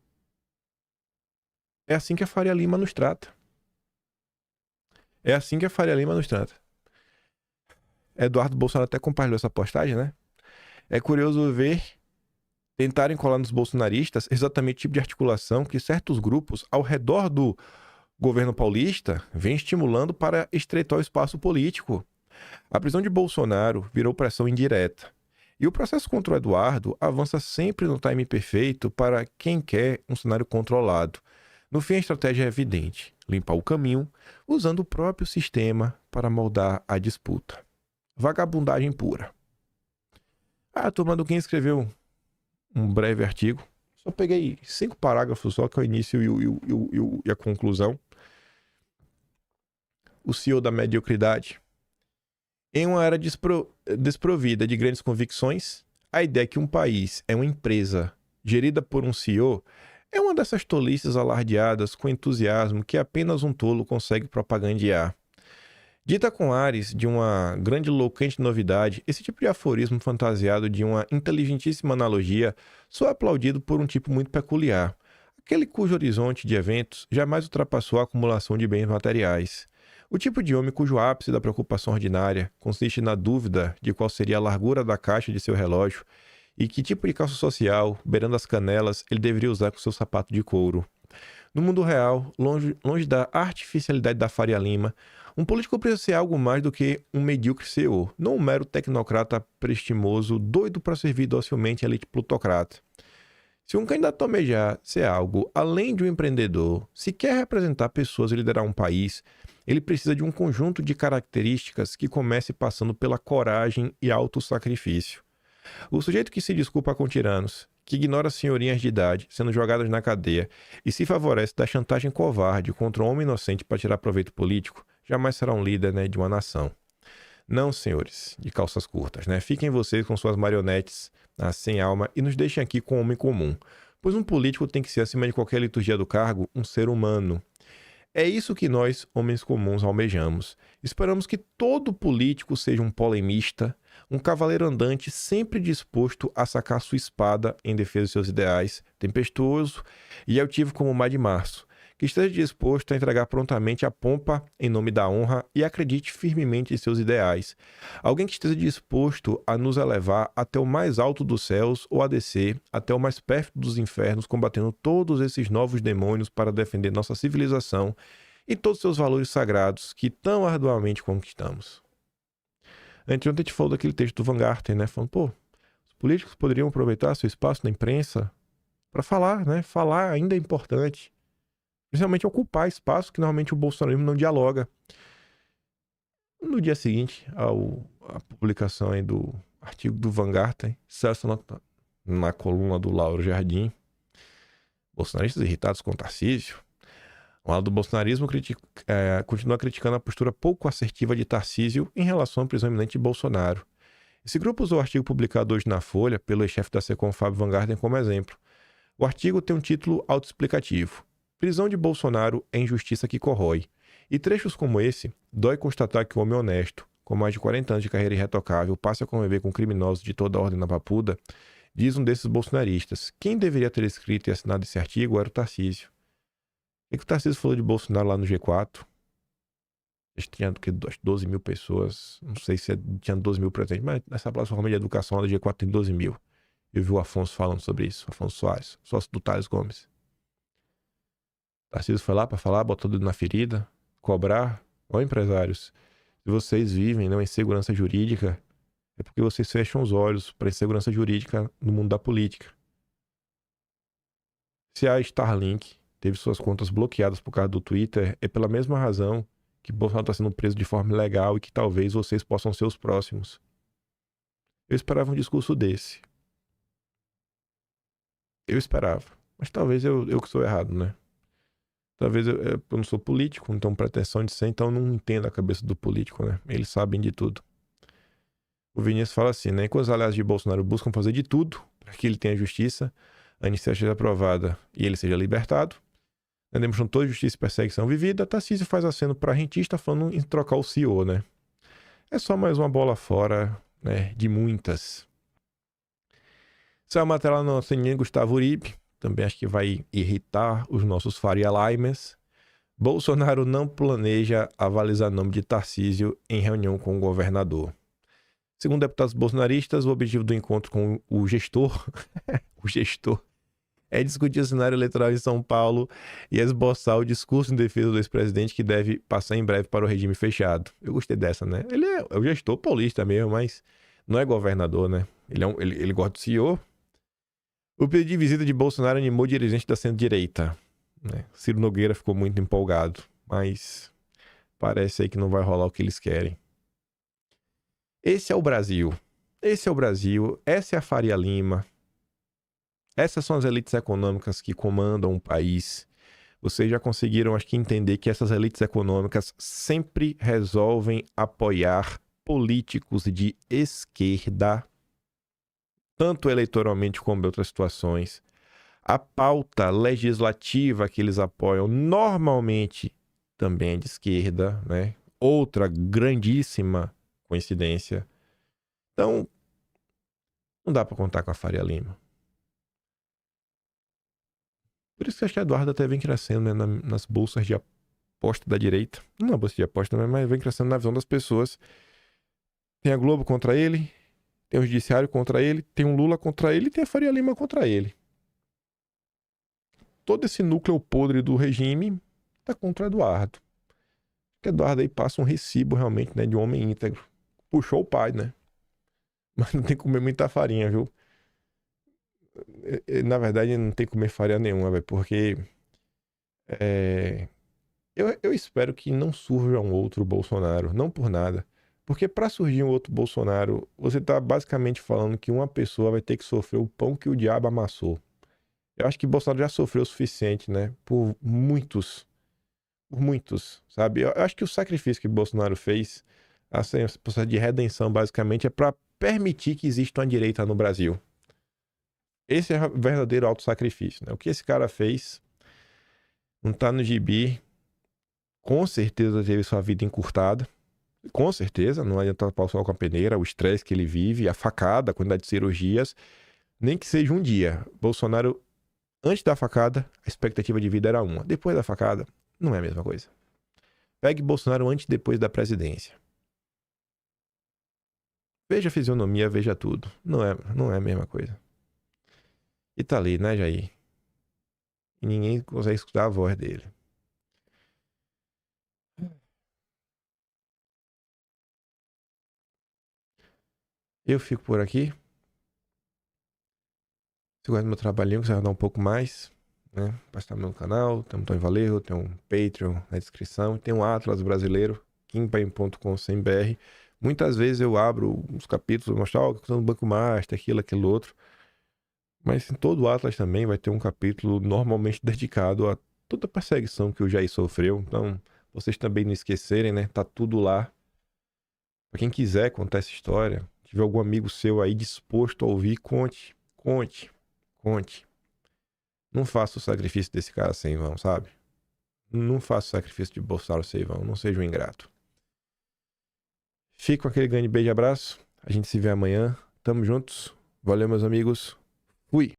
É assim que a Faria Lima nos trata. É assim que a Faria Lima nos trata. Eduardo Bolsonaro até compartilhou essa postagem, né? É curioso ver tentarem colar nos bolsonaristas exatamente o tipo de articulação que certos grupos ao redor do governo paulista vêm estimulando para estreitar o espaço político. A prisão de Bolsonaro virou pressão indireta. E o processo contra o Eduardo avança sempre no time perfeito para quem quer um cenário controlado. No fim, a estratégia é evidente: limpar o caminho, usando o próprio sistema para moldar a disputa. Vagabundagem pura. A turma do Quem escreveu um breve artigo. Só peguei 5 parágrafos só, que é o início e a conclusão. O CEO da mediocridade. Em uma era desprovida de grandes convicções, a ideia que um país é uma empresa gerida por um CEO é uma dessas tolices alardeadas com entusiasmo que apenas um tolo consegue propagandear. Dita com ares de uma grandiloquente novidade, esse tipo de aforismo fantasiado de uma inteligentíssima analogia só é aplaudido por um tipo muito peculiar, aquele cujo horizonte de eventos jamais ultrapassou a acumulação de bens materiais. O tipo de homem cujo ápice da preocupação ordinária consiste na dúvida de qual seria a largura da caixa de seu relógio e que tipo de calça social, beirando as canelas, ele deveria usar com seu sapato de couro. No mundo real, longe da artificialidade da Faria Lima, um político precisa ser algo mais do que um medíocre CEO, não um mero tecnocrata prestimoso, doido para servir docilmente a elite plutocrata. Se um candidato almejar ser algo além de um empreendedor, se quer representar pessoas e liderar um país, ele precisa de um conjunto de características que comece passando pela coragem e autossacrifício. O sujeito que se desculpa com tiranos, que ignora senhorinhas de idade sendo jogadas na cadeia e se favorece da chantagem covarde contra um homem inocente para tirar proveito político, jamais será um líder, né, de uma nação. Não, senhores de calças curtas, né? Fiquem vocês com suas marionetes sem alma e nos deixem aqui com o homem comum, pois um político tem que ser, acima de qualquer liturgia do cargo, um ser humano. É isso que nós, homens comuns, almejamos. Esperamos que todo político seja um polemista, um cavaleiro andante sempre disposto a sacar sua espada em defesa de seus ideais, tempestuoso e altivo como o mar de março, que esteja disposto a entregar prontamente a pompa em nome da honra e acredite firmemente em seus ideais. Alguém que esteja disposto a nos elevar até o mais alto dos céus ou a descer até o mais pérfido dos infernos, combatendo todos esses novos demônios para defender nossa civilização e todos seus valores sagrados que tão arduamente conquistamos. Anteontem a gente falou daquele texto do Van Garten, né? Falando, os políticos poderiam aproveitar seu espaço na imprensa para falar, né? Falar ainda é importante. Principalmente ocupar espaço que normalmente o bolsonarismo não dialoga. no dia seguinte à publicação aí do artigo do Vanguard, Celso na coluna do Lauro Jardim, bolsonaristas irritados com Tarcísio. O lado do bolsonarismo continua criticando a postura pouco assertiva de Tarcísio em relação à prisão iminente de Bolsonaro. Esse grupo usou o artigo publicado hoje na Folha pelo ex-chefe da SECOM, Fábio Van Garten, como exemplo. O artigo tem um título autoexplicativo: Prisão de Bolsonaro é injustiça que corrói. E trechos como esse dói constatar que o homem honesto, com mais de 40 anos de carreira irretocável, passa a conviver com criminosos de toda a ordem na papuda, diz um desses bolsonaristas. Quem deveria ter escrito e assinado esse artigo era o Tarcísio. O que o Tarcísio falou de Bolsonaro lá no G4? Acho que tinha 12 mil pessoas. Não sei se tinha 12 mil presentes, mas nessa plataforma de educação lá do G4 tem 12 mil. Eu vi o Afonso falando sobre isso. Afonso Soares, sócio do Thales Gomes. Tarcísio foi lá para falar, botou o dedo na ferida, cobrar. Ó, empresários, se vocês vivem numa insegurança jurídica, é porque vocês fecham os olhos para a insegurança jurídica no mundo da política. Se a Starlink teve suas contas bloqueadas por causa do Twitter, é pela mesma razão que Bolsonaro está sendo preso de forma ilegal e que talvez vocês possam ser os próximos. Eu esperava um discurso desse. Eu esperava. Mas talvez eu que sou errado, né? Talvez eu não sou político, não tenho pretensão de ser, então eu não entendo a cabeça do político, né? Eles sabem de tudo. O Vinícius fala assim, né? Enquanto os aliados de Bolsonaro buscam fazer de tudo para que ele tenha justiça, a iniciativa seja aprovada e ele seja libertado, demonstrando toda justiça e perseguição vivida, Tarcísio faz aceno para rentista falando em trocar o CEO, né? É só mais uma bola fora, né, de muitas. Saiu a matéria lá no CNN, Gustavo Uribe, também acho que vai irritar os nossos Faria Limers. Bolsonaro não planeja avalizar nome de Tarcísio em reunião com o governador. Segundo deputados bolsonaristas, o objetivo do encontro com o gestor, é discutir o cenário eleitoral em São Paulo e esboçar o discurso em defesa do ex-presidente que deve passar em breve para o regime fechado. Eu gostei dessa, né? Ele é o gestor paulista mesmo, mas não é governador, né? Ele gosta do CEO. O pedido de visita de Bolsonaro animou o dirigente da centro-direita, né? Ciro Nogueira ficou muito empolgado, mas parece aí que não vai rolar o que eles querem. Esse é o Brasil. Esse é o Brasil. Essa é a Faria Lima. Essas são as elites econômicas que comandam um país. Vocês já conseguiram, acho que, entender que essas elites econômicas sempre resolvem apoiar políticos de esquerda, tanto eleitoralmente como em outras situações. A pauta legislativa que eles apoiam normalmente também é de esquerda, né? Outra grandíssima coincidência. Então, não dá para contar com a Faria Lima. Por isso que acho que a Eduardo até vem crescendo, né, nas bolsas de aposta da direita. Não na bolsa de aposta, mas vem crescendo na visão das pessoas. Tem a Globo contra ele, tem o Judiciário contra ele, tem o Lula contra ele e tem a Faria Lima contra ele. Todo esse núcleo podre do regime tá contra Eduardo. Porque Eduardo aí passa um recibo realmente, né, de um homem íntegro. Puxou o pai, né? Mas não tem que comer muita farinha, viu? Na verdade, não tem que comer farinha nenhuma, velho, porque eu espero que não surja um outro Bolsonaro, não por nada. Porque para surgir um outro Bolsonaro, você tá basicamente falando que uma pessoa vai ter que sofrer o pão que o diabo amassou. Eu acho que Bolsonaro já sofreu o suficiente, né? Por muitos, sabe? Eu acho que o sacrifício que Bolsonaro fez, assim, esse processo de redenção, basicamente, é para permitir que exista uma direita no Brasil. Esse é o verdadeiro autossacrifício, né? O que esse cara fez não tá no gibi. Com certeza teve sua vida encurtada. Com certeza, não adianta passar com a peneira, o estresse que ele vive, a facada, a quantidade de cirurgias, nem que seja um dia. Bolsonaro, antes da facada, a expectativa de vida era uma. Depois da facada, não é a mesma coisa. Pegue Bolsonaro antes e depois da presidência. Veja a fisionomia, veja tudo. Não é a mesma coisa. E tá ali, né, Jair? E ninguém consegue escutar a voz dele. Eu fico por aqui. Se gosta do meu trabalhinho, quiser dar um pouco mais, né? Para estar no meu canal, tem um Tony Valerro, tem um Patreon na descrição, tem um Atlas brasileiro. aqui em paim.com.br. Muitas vezes eu abro uns capítulos, vou mostrar a questão do Banco Master, aquilo outro. Mas em todo o Atlas também vai ter um capítulo normalmente dedicado a toda a perseguição que o Jair sofreu. Então, vocês também não esquecerem, né? Tá tudo lá. Pra quem quiser contar essa história, tiver algum amigo seu aí disposto a ouvir, conte. Não faça o sacrifício desse cara sem vão, sabe? Não faça o sacrifício de Bolsonaro sem vão. Não seja um ingrato. Fique com aquele grande beijo e abraço. A gente se vê amanhã. Tamo juntos. Valeu, meus amigos. Fui.